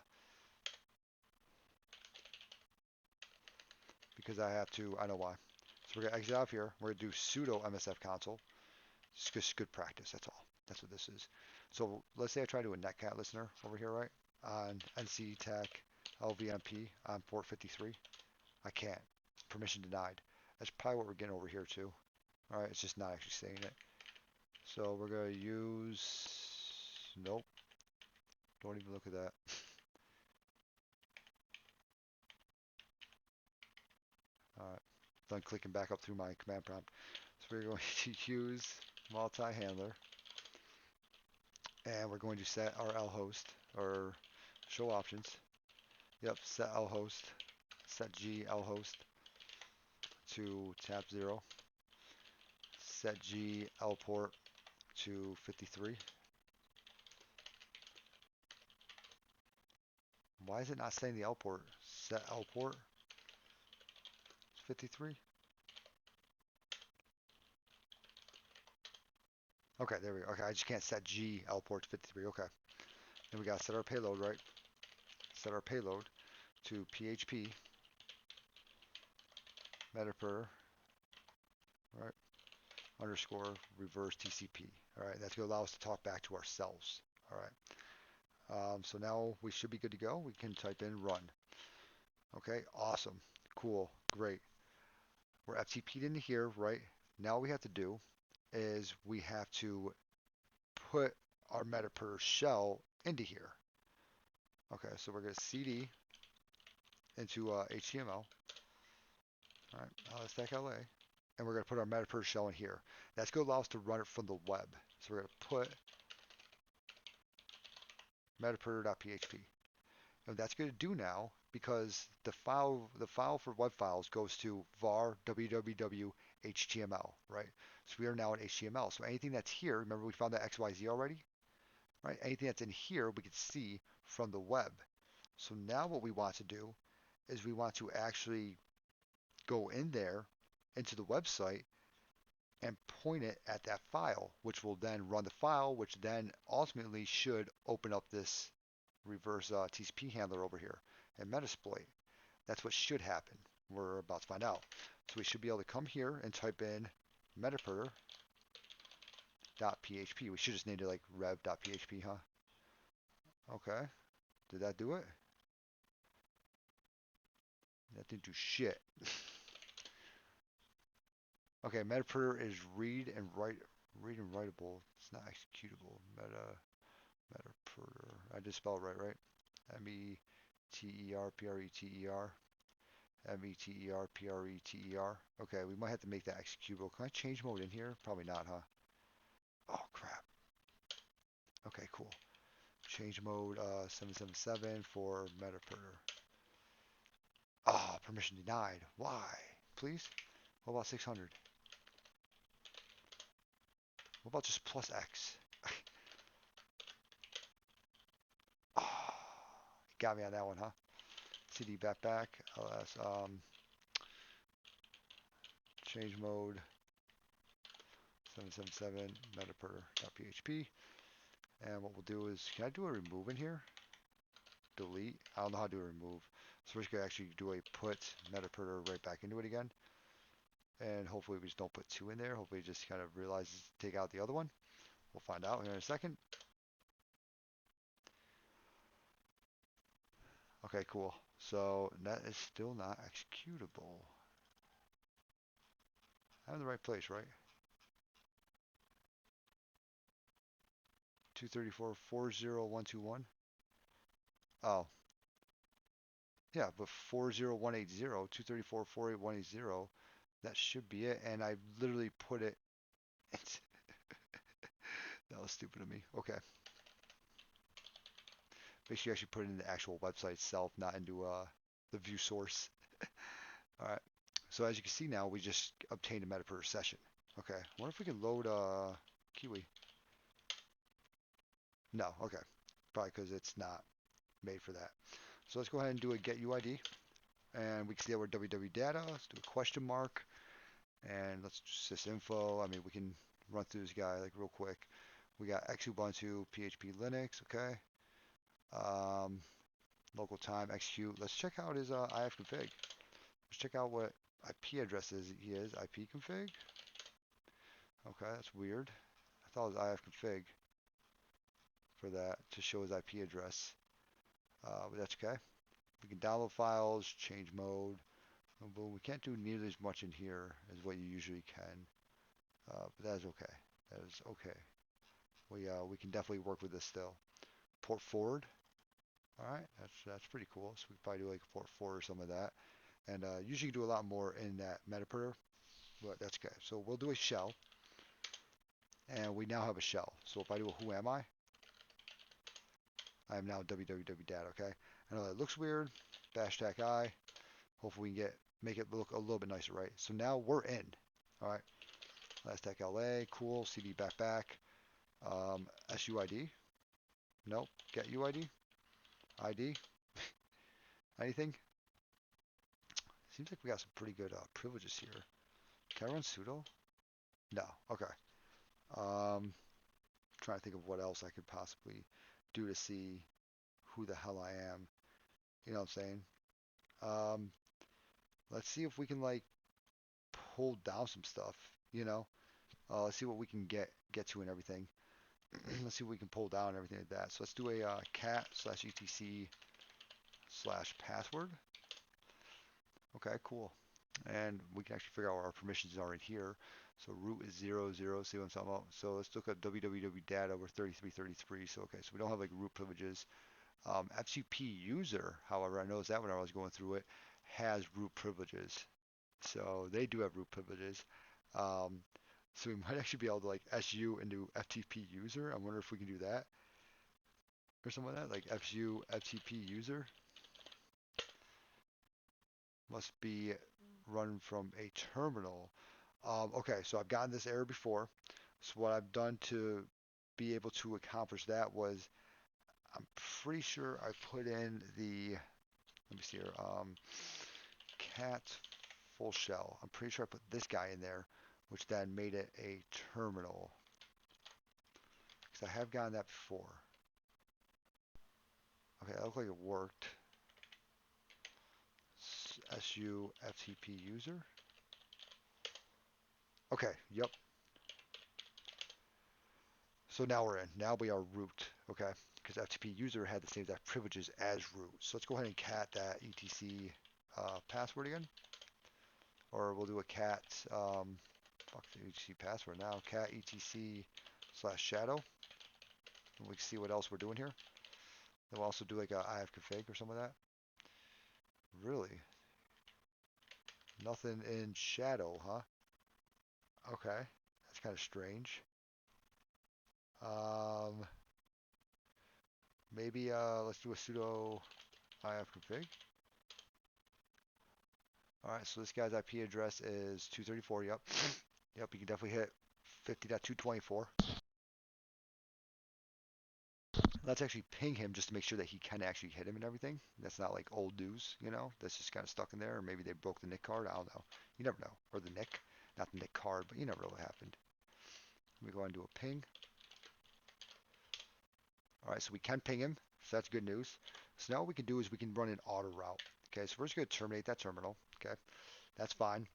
Because I have to, I know why. So we're gonna exit out of here. We're gonna do sudo MSF console. It's just good practice, that's all. That's what this is. So let's say I try to do a netcat listener over here, right? On NCTAC LVMP on port 53. I can't. Permission denied. That's probably what we're getting over here too. All right, it's just not actually saying it. So we're gonna use, nope. Don't even look at that. All right, done clicking back up through my command prompt. So we're going to use multi-handler, and we're going to set our L host or show options. Yep, set L host, set G L host to tab 0, set G L port to 53. Why is it not saying the L port? Set L port 53. Okay, there we go. Okay, I just can't set G L port to 53. Okay. Then we got to set our payload, right? Set our payload to PHP metaper, right? Underscore reverse TCP. All right, that's going to allow us to talk back to ourselves. All right. So now we should be good to go. We can type in run. Okay, awesome, cool, great. We're FTP'd into here, right? Now what we have to do is we have to put our metaper shell into here. Okay, so we're going to CD into HTML. All right, stack LA. And we're going to put our metaper shell in here. That's going to allow us to run it from the web. So we're going to put metaper.php. And that's going to do now because the file for web files goes to var www HTML, right? So we are now in HTML. So anything that's here, remember we found that XYZ already? right? Anything that's in here we can see from the web. So now what we want to do is we want to actually go in there into the website and point it at that file, which will then run the file, which then ultimately should open up this reverse TCP handler over here and Metasploit. That's what should happen. We're about to find out. So we should be able to come here and type in metaperter.php. We should just name it like rev.php, huh? Okay. Did that do it? That didn't do shit. Okay, metaperter is read and writable. It's not executable. Metaperter. I just spelled it right? Meterpreter. Meterpreter. Okay, we might have to make that executable. Can I change mode in here? Probably not, huh? Oh, crap. Okay, cool. Change mode 777 for metaperter. Oh, permission denied. Why? Please? What about 600? What about just plus X? Oh, got me on that one, huh? CD back, ls, change mode 777 metaperter.php. And what we'll do is, can I do a remove in here? Delete. I don't know how to do a remove. So we're just going to actually do a put metaperter right back into it again. And hopefully we just don't put 2 in there. Hopefully it just kind of realizes to take out the other one. We'll find out here in a second. Okay, cool. So that is still not executable. I'm in the right place, right? 234.40121. Oh, yeah, but 40180, 234.48180, that should be it. And I literally put it. That was stupid of me. Okay. Make sure you actually put it in the actual website itself, not into the view source. All right. So as you can see now, we just obtained a metaperter session. Okay. I wonder if we can load Kiwi. No. Okay. Probably because it's not made for that. So let's go ahead and do a get UID. And we can see that we're www data. Let's do a question mark. And let's just sys-info. I mean, we can run through this guy like real quick. We got Xubuntu, PHP Linux. Okay. Local time, execute. Let's check out his ifconfig. Let's check out what IP address he is. IP config. Okay, that's weird. I thought it was ifconfig for that to show his IP address. But that's okay. We can download files, change mode. But we can't do nearly as much in here as what you usually can. But that is okay. That is okay. We can definitely work with this still. Port forward. All right, that's pretty cool. So we can probably do like a port forward or some of that. And usually you do a lot more in that metaperter, but that's okay. So we'll do a shell. And we now have a shell. So if I do a who am I am now www data, okay? I know that looks weird. Bash stack I. Hopefully we can make it look a little bit nicer, right? So now we're in. All right. Last stack LA, cool. CD back. SUID. Nope. Get UID. ID. Anything? Seems like we got some pretty good privileges here. Can I run sudo? No. Okay. Trying to think of what else I could possibly do to see who the hell I am. You know what I'm saying? Let's see if we can like pull down some stuff. You know, let's see what we can get to and everything. Let's see what we can pull down and everything like that. So let's do a cat/etc/password. Okay, cool. And we can actually figure out where our permissions are in here. So root is 00, see what I'm talking about? So let's look at www data, we're 3333. So okay, so we don't have like root privileges. FTP user, however, I noticed that when I was going through it, has root privileges. So they do have root privileges. So we might actually be able to like SU into FTP user. I wonder if we can do that or something like that, like FU FTP user. Must be run from a terminal. Okay, so I've gotten this error before. So what I've done to be able to accomplish that was, I'm pretty sure I put in the, let me see here, cat full shell. I'm pretty sure I put this guy in there, which then made it a terminal. Because I have gotten that before. Okay, that looked like it worked. SU FTP user. Okay, yep. So now we're in. Now we are root, okay? Because FTP user had the same exact privileges as root. So let's go ahead and cat that etc password again. Or we'll do a cat, fuck the etc password now, cat etc/shadow. And we can see what else we're doing here. Then we'll also do like a ifconfig or some of that. Really? Nothing in shadow, huh? Okay, that's kind of strange. Maybe let's do a sudo ifconfig. All right, so this guy's IP address is 234. Yep, yep. You can definitely hit 50.224. Let's actually ping him just to make sure that he can actually hit him and everything. That's not like old news, you know. That's just kind of stuck in there, or maybe they broke the NIC card. I don't know. You never know. Or the NIC, not the NIC card, but you never know what happened. Let me go ahead and do a ping. All right, so we can ping him, so that's good news. So now what we can do is we can run an auto route. Okay, so we're just going to terminate that terminal. Okay, that's fine.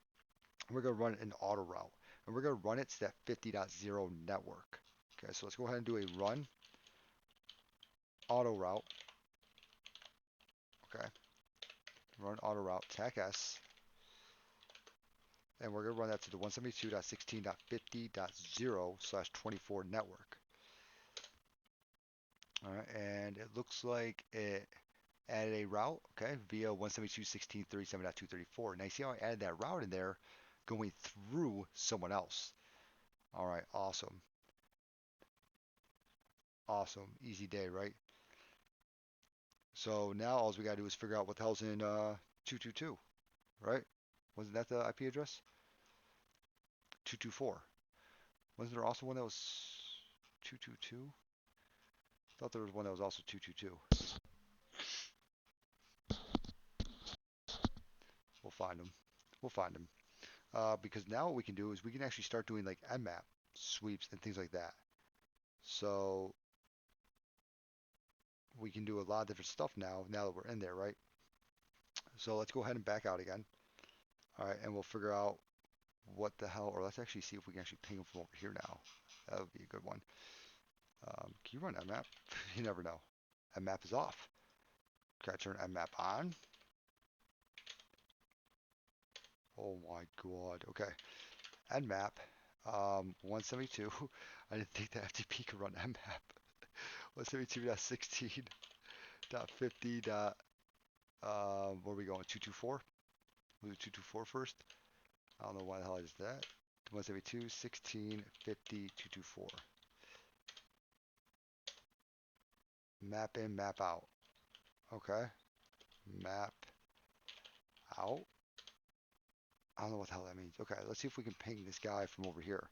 We're going to run an auto route, and we're going to run it to that 50.0 network. Okay, so let's go ahead and do a run auto route. Okay, run auto route tac s, and we're going to run that to the 172.16.50.0/24 network. All right, and it looks like it added a route, okay, via 172.16.37.234. Now you see how I added that route in there going through someone else. All right, awesome. Awesome, easy day, right? So now all we gotta do is figure out what the hell's in 222, right? Wasn't that the IP address? 224. Wasn't there also one that was 222? I thought there was one that was also 222. We'll find them. We'll find them. Because now what we can do is we can actually start doing like nmap sweeps and things like that. So we can do a lot of different stuff now that we're in there, right? So let's go ahead and back out again. All right, and we'll figure out what the hell, or let's actually see if we can actually ping them from over here now. That would be a good one. Can you run nmap? You never know. Nmap is off. Can I turn nmap on? Oh my god. Okay. Nmap 172. I didn't think the FTP could run nmap. 172.16.50. Where are we going? 224? We'll do 224 first. I don't know why the hell I did that. 172.16.50.224. Map in, map out. Okay. Map out. I don't know what the hell that means. Okay, let's see if we can ping this guy from over here.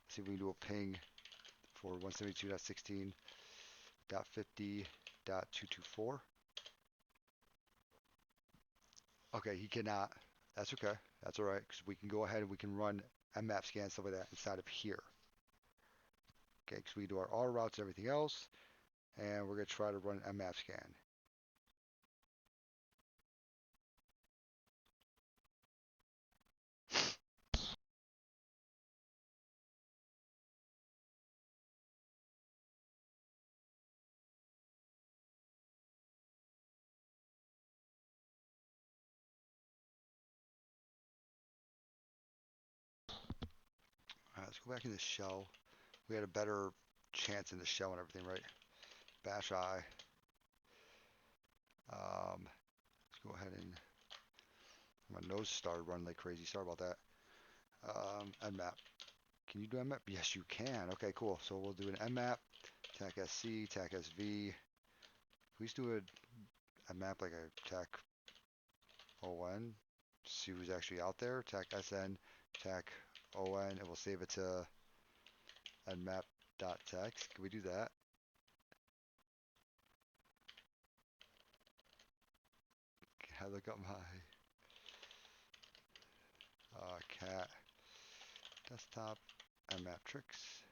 Let's see if we can do a ping for 172.16.50.224. Okay, he cannot. That's okay. That's all right, because we can go ahead and we can run nmap scan, stuff like that inside of here. Okay, because we can do our auto routes and everything else, and we're going to try to run an nmap scan. All right, let's go back in the shell. We had a better chance in the shell and everything, right? Bash I. Let's go ahead and my nose started running like crazy. Sorry about that. Nmap. Can you do nmap? Yes, you can. Okay, cool. So we'll do an nmap, tac sc, tac sv. Please do a map like a tac on. See who's actually out there. Tac sn, tac on, and we'll save it to nmap dot text. Can we do that? Can I look up my cat desktop mmap tricks?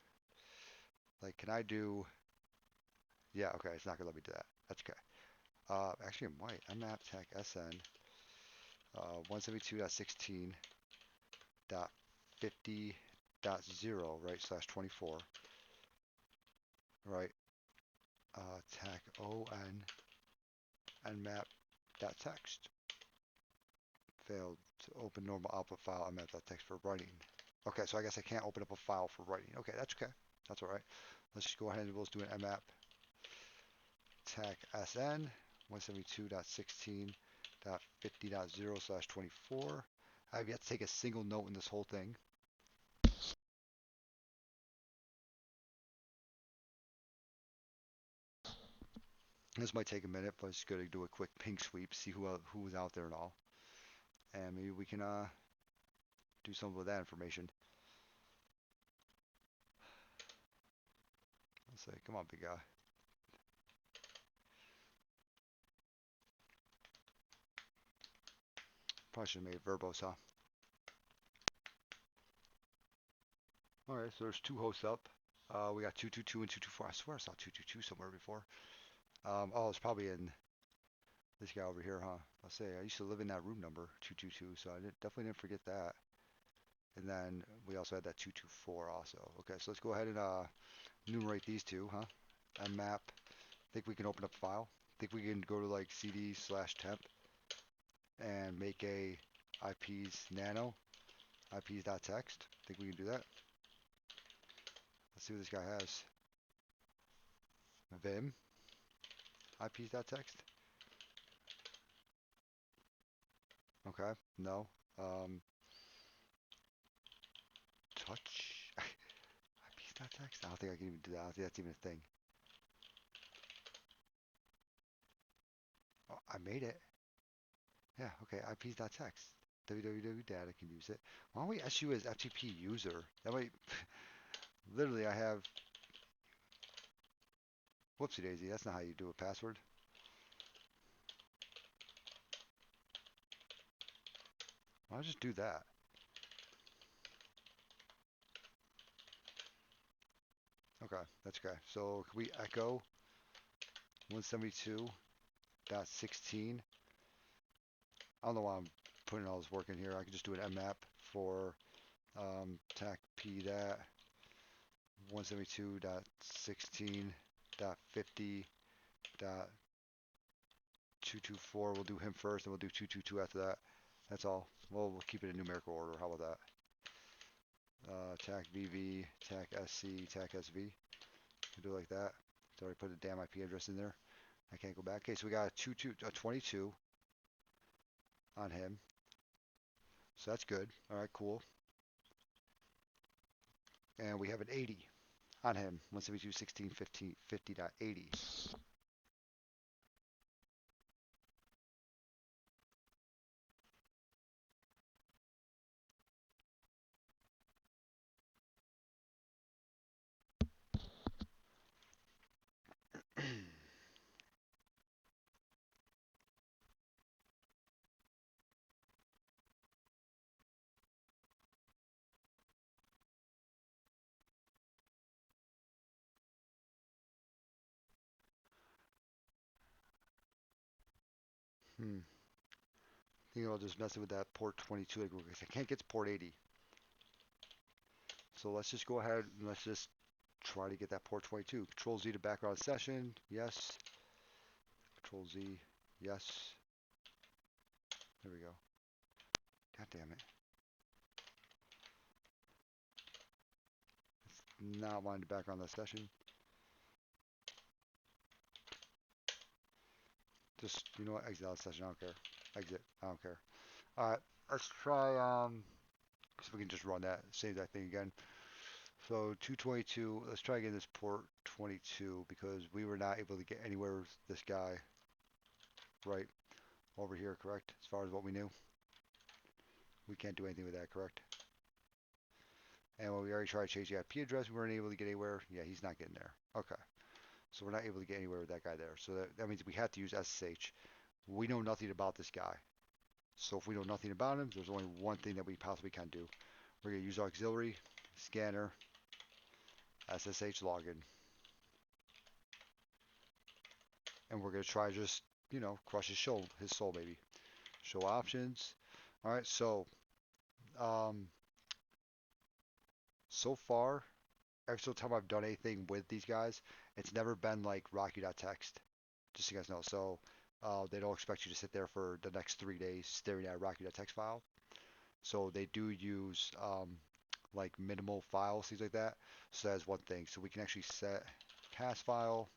Like, can I do? Yeah, okay, it's not gonna let me do that. That's okay. Actually, I might. Mmap tech sn 172.16.50.0 right /24 right tac on nmap.text failed to open normal output file nmap.text for writing. Okay, so I guess I can't open up a file for writing. Okay, that's okay. That's all right. Let's just go ahead and we'll do an mmap tac sn 172.16.50.0 /24. I've yet to take a single note in this whole thing. This might take a minute, but it's good to do a quick ping sweep, see who was out there and all, and maybe we can do something with that information. Let's say, come on, big guy. Probably should have made verbose, huh? All right, so there's 2 hosts up. We got 222 and 224. I swear I saw 222 somewhere before. Oh, it's probably in this guy over here, huh? I'll say I used to live in that room number 222, so I definitely didn't forget that. And then we also had that 224 also. Okay, so let's go ahead and enumerate these two, huh? Mmap. Think we can open up a file. Think we can go to like cd/temp and make a IPs nano ips.txt. Think we can do that? Let's see what this guy has. Vim ips.txt. Okay, no. Touch ips.txt. I don't think I can even do that. I don't think that's even a thing. Oh, I made it. Yeah, okay, ips.txt. www data can use it. Why don't we SU as FTP user? That might, literally I have, whoopsie daisy, that's not how you do a password. Why don't I just do that? Okay, that's okay. So can we echo 172.16? I don't know why I'm putting all this work in here. I can just do an mmap for tac p that 172.16.50.224. We'll do him first, and we'll do 222 after that. That's all. We'll keep it in numerical order. How about that? Tac VV, tac SC, tac SV. We'll do it like that. It's already put a damn IP address in there. I can't go back. Okay, so we got a 22 on him. So that's good. All right, cool. And we have an 80 on him. 172.16.50.80. I'll just mess with that port 22 because I can't get to port 80. So let's just go ahead and let's just try to get that port 22. Control Z to background session. Yes. Control Z. Yes. There we go. God damn it. It's not wanting to background that session. Just, you know what? Exit out of session. I don't care. Exit. I don't care. Alright. Let's try, because we can just run that. Save that thing again. So 222, let's try again this port 22 because we were not able to get anywhere with this guy right over here, correct? As far as what we knew. We can't do anything with that, correct? And when we already tried to change the IP address, we weren't able to get anywhere. Yeah, he's not getting there. Okay. So we're not able to get anywhere with that guy there. So that means we have to use SSH. We know nothing about this guy. So if we know nothing about him, there's only one thing that we possibly can do. We're going to use auxiliary scanner SSH login. And we're going to try just, crush his soul maybe. Show options. All right, so so far, every single time I've done anything with these guys, it's never been like Rocky.txt. Just so you guys know. So they don't expect you to sit there for the next 3 days staring at a Rocky.txt file. So they do use like minimal files, things like that. So that's one thing. So we can actually set pass file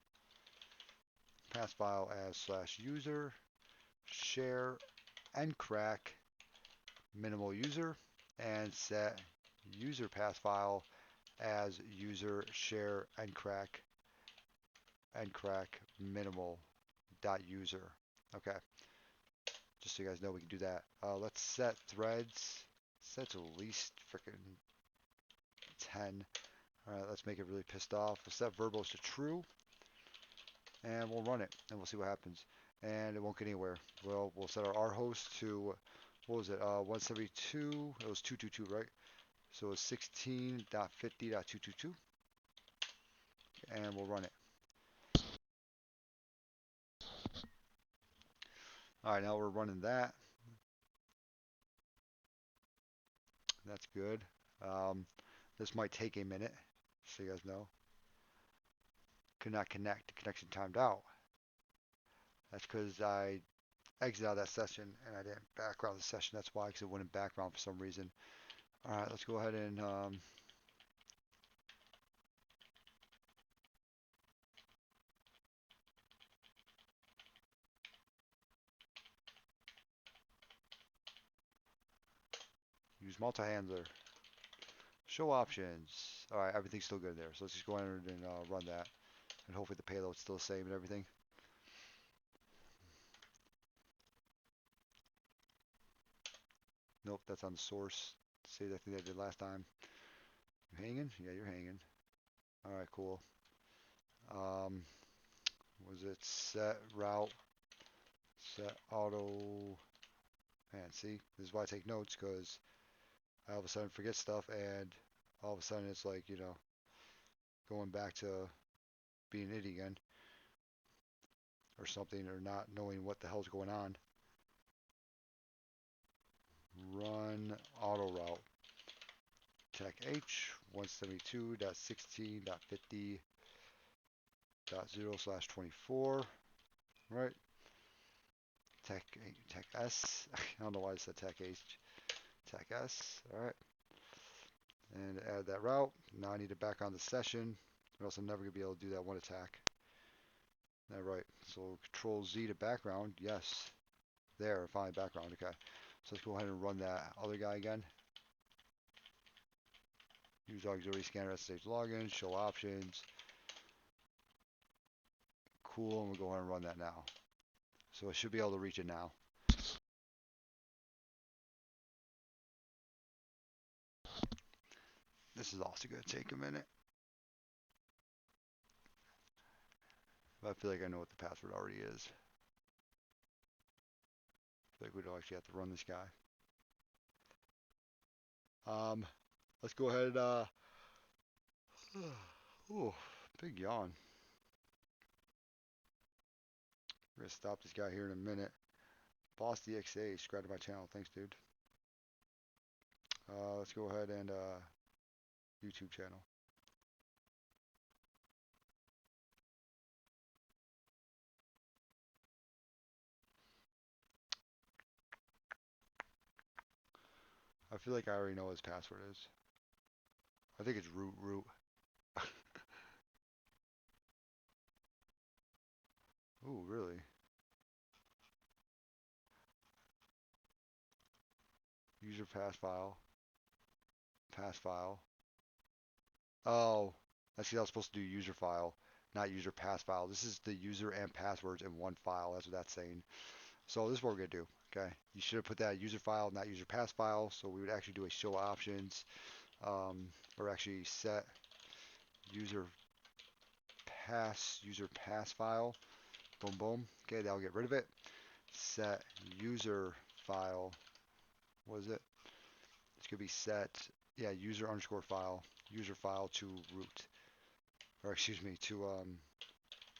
as /user share encrack minimal user, and set user pass file as user share encrack minimal dot user. Okay, just so you guys know, we can do that. Let's set threads set to at least freaking 10. All right, let's make it really pissed off. We'll set verbose to true, and we'll run it, and we'll see what happens. And it won't get anywhere. Well, we'll set our host to, what was it, 172, it was 222, right? So it's 16.50.222, and we'll run it. All right, now we're running that. That's good. This might take a minute, so you guys know. Could not connect. Connection timed out. That's because I exited out of that session and I didn't background the session. That's why, because it wouldn't background for some reason. All right, let's go ahead and use multi-handler. Show options. All right, everything's still good there. So let's just go ahead and run that. And hopefully the payload's still the same and everything. Nope, that's on the source. Save that thing I did last time. You hanging? Yeah, you're hanging. All right, cool. Was it set route, set auto? Man, see, this is why I take notes, because I all of a sudden forget stuff, and all of a sudden it's like, going back to being an idiot again, or something, or not knowing what the hell's going on. Run auto route. Tech H 172.16.50.0/24. Right. Tech S. I don't know why I said Tech H. Tech S. All right. And add that route. Now I need to back on the session, or else I'm never going to be able to do that one attack. All right. So Control Z to background. Yes. There. Finally background. Okay. So let's go ahead and run that other guy again. Use auxiliary scanner SSH login. Show options. Cool. And we'll go ahead and run that now. So I should be able to reach it now. This is also going to take a minute. But I feel like I know what the password already is. I feel like we don't actually have to run this guy. Let's go ahead. Ooh, big yawn. We're gonna stop this guy here in a minute. Boss DXA, subscribe to my channel. Thanks, dude. Let's go ahead and YouTube channel. I feel like I already know what his password is. I think it's root. Ooh, really? User pass file. Pass file. Oh, I see. I was supposed to do user file, not user pass file. This is the user and passwords in one file. That's what that's saying. So this is what we're gonna do. Okay, you should have put that user file, not user pass file. So we would actually do a show options. or actually set user pass file. Boom, boom. Okay, that'll get rid of it. Set user file. What is it? It's gonna be set, yeah, user underscore file, user file to root, or excuse me, to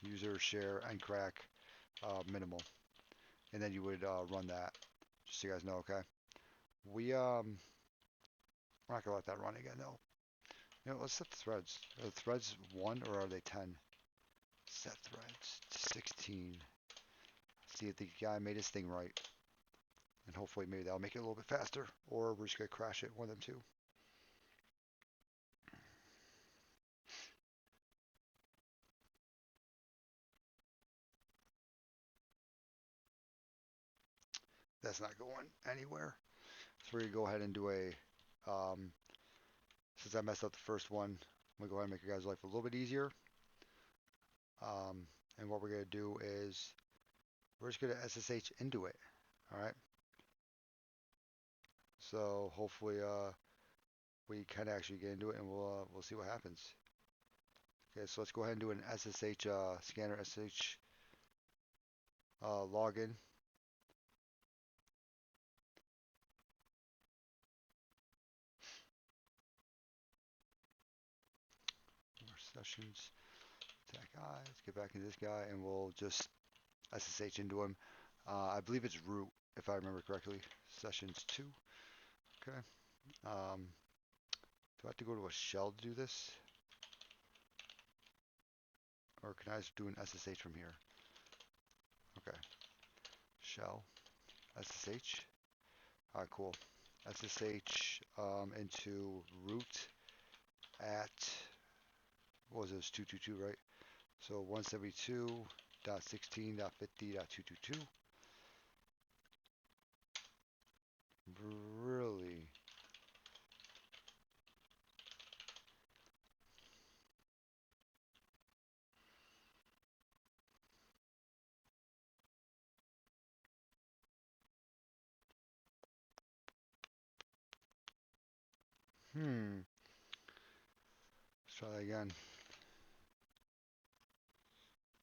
user share aircrack minimal, and then you would run that. Just so you guys know, okay? We're not gonna let that run again though. You know, let's set the threads. Are the threads 1 or are they 10? Set threads to 16. See if the guy made his thing right. And hopefully maybe that'll make it a little bit faster. Or we're just going to crash it, one of them two. That's not going anywhere. So we're going to go ahead and do a, since I messed up the first one, I'm going to go ahead and make your guys' life a little bit easier. And what we're going to do is, we're just going to SSH into it. All right. So hopefully we can actually get into it, and we'll see what happens. Okay, so let's go ahead and do an SSH scanner SSH login. More sessions. That guy. Let's get back into this guy, and we'll just SSH into him. I believe it's root, if I remember correctly. Sessions 2. Okay. Do I have to go to a shell to do this? Or can I just do an SSH from here? Okay. Shell. SSH. Alright, cool. SSH into root at, what was this, 222, right? So 172.16.50.222. Really? Let's try that again.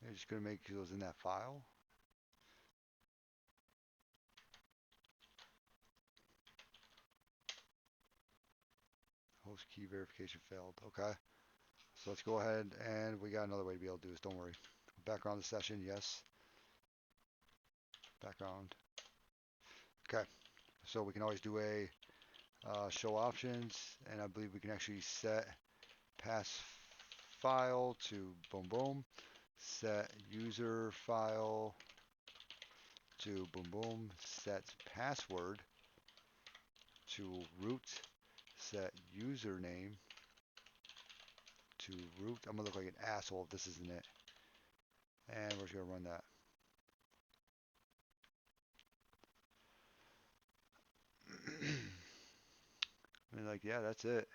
I'm just going to make those in that file. Host key verification failed. Okay. So let's go ahead, and we got another way to be able to do this. Don't worry. Background the session, yes. Background. Okay. So we can always do a show options, and I believe we can actually set pass file to boom boom. Set user file to boom boom. Set password to root. Set username to root. I'm gonna look like an asshole if this isn't it. And we're just gonna run that. I mean, like, yeah, that's it.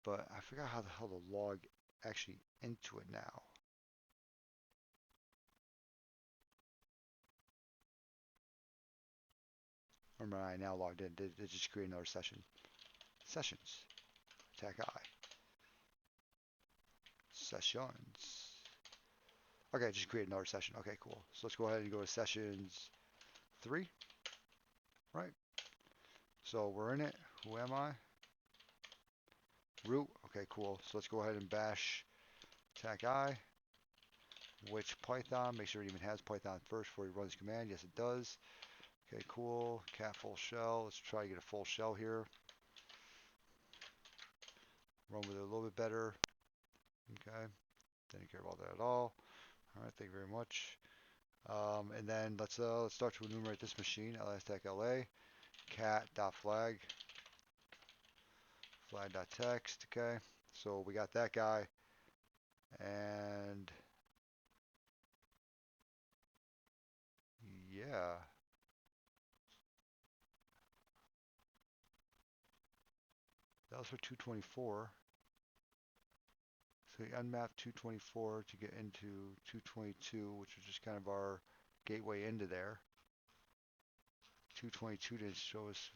But I forgot how the hell to log actually into it now. Remember, I now logged in. Did just create another session. Sessions. Attack I. Sessions. Okay, just create another session. Okay, cool. So let's go ahead and go to sessions 3. Right. So we're in it. Who am I? Root. Okay, cool. So let's go ahead and bash attack I. Which Python? Make sure it even has Python first before you run this command. Yes, it does. Okay, cool. Cat full shell. Let's try to get a full shell here. Run with it a little bit better. Okay. Didn't care about that at all. All right, thank you very much. And then let's start to enumerate this machine. ls-la cat.flag flag.text. Okay. So we got that guy, and yeah. That was for 224. So we unmapped 224 to get into 222, which was just kind of our gateway into there. 222 didn't show us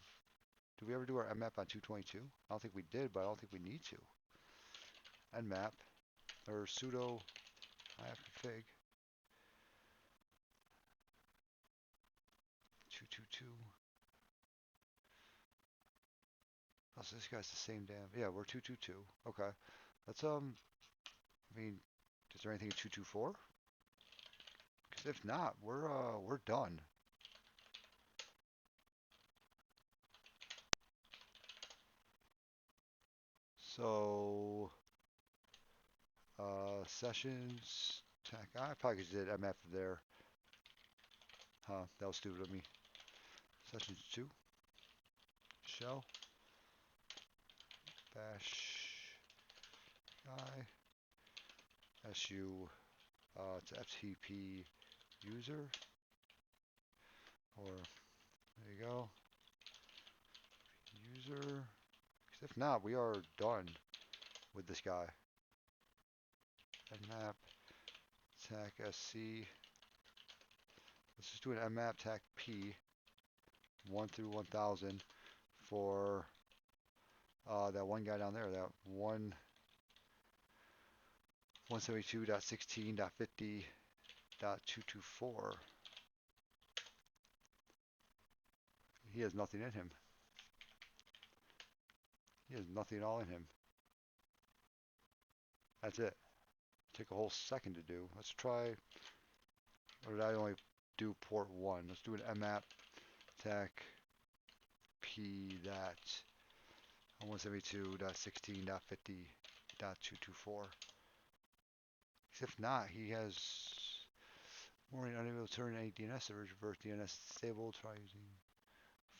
Did we ever do our nmap on 222? I don't think we did, but I don't think we need to. Nmap, or sudo ifconfig 222. Oh, so this guy's the same damn. Yeah, we're 222. Okay. Let's I mean, is there anything in 224? Because if not, we're done. So sessions tech. I probably just did mf there. Huh, that was stupid of me. Sessions 2 shell bash guy su to ftp user, or there you go, user. Because if not, we are done with this guy. Nmap tac sc. Let's just do an nmap tac p 1 through 1000 for that one guy down there, that 172.16.50.224. He has nothing in him. He has nothing at all in him. That's it. Take a whole second to do. Let's try, or did I only do port 1? Let's do an nmap tac p that 172.16.50.224. If not, he has warning unable to turn any DNS servers, reverse DNS stable, try using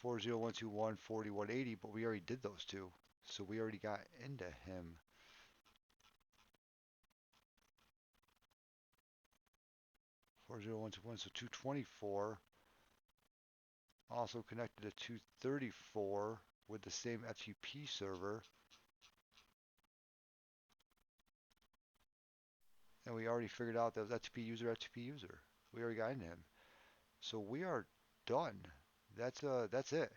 40121 4180, but we already did those two. So we already got into him. So 224 also connected to 234 with the same FTP server. And we already figured out that was FTP user. We already got into him. So we are done. That's it.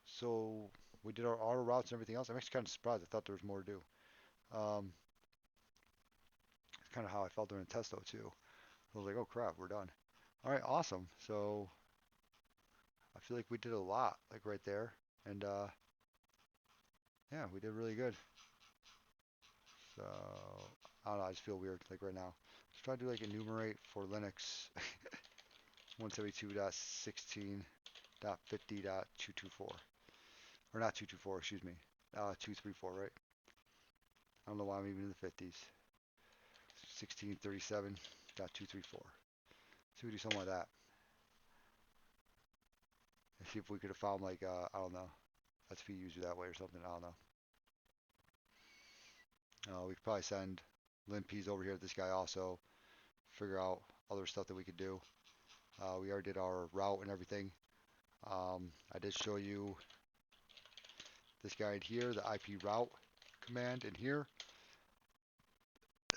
So we did our auto routes and everything else. I'm actually kind of surprised. I thought there was more to do. It's kind of how I felt during the test though too. I was like, oh crap, we're done. All right, awesome. So I feel like we did a lot, like right there, and yeah, we did really good. So I don't know, I just feel weird like right now. Let's try to do like enumerate for Linux 172.16.50.224, or not 224, excuse me, 234, right? I don't know why I'm even in the 50s. 1637.234. So we do something like that. And see if we could have found like I don't know, SP user that way or something. I don't know. We could probably send linps over here to this guy also. Figure out other stuff that we could do. We already did our route and everything. I did show you this guy in here, the IP route command in here.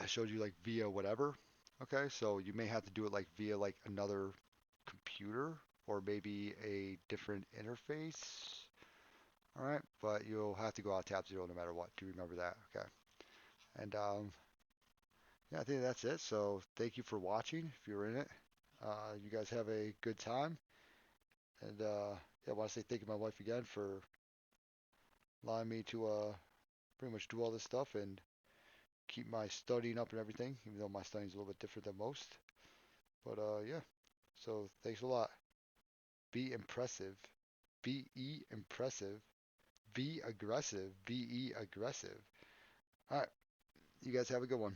I showed you like via whatever. Okay, so you may have to do it like via like another computer or maybe a different interface. All right, but you'll have to go out tab 0 no matter what. Do remember that? Okay. And yeah, I think that's it. So thank you for watching. If you're in it, you guys have a good time. And yeah, I want to say thank you to my wife again for allowing me to pretty much do all this stuff and keep my studying up and everything, even though my studying is a little bit different than most. But yeah, so thanks a lot. Be impressive. Be impressive. Be aggressive. Be aggressive. All right, you guys have a good one.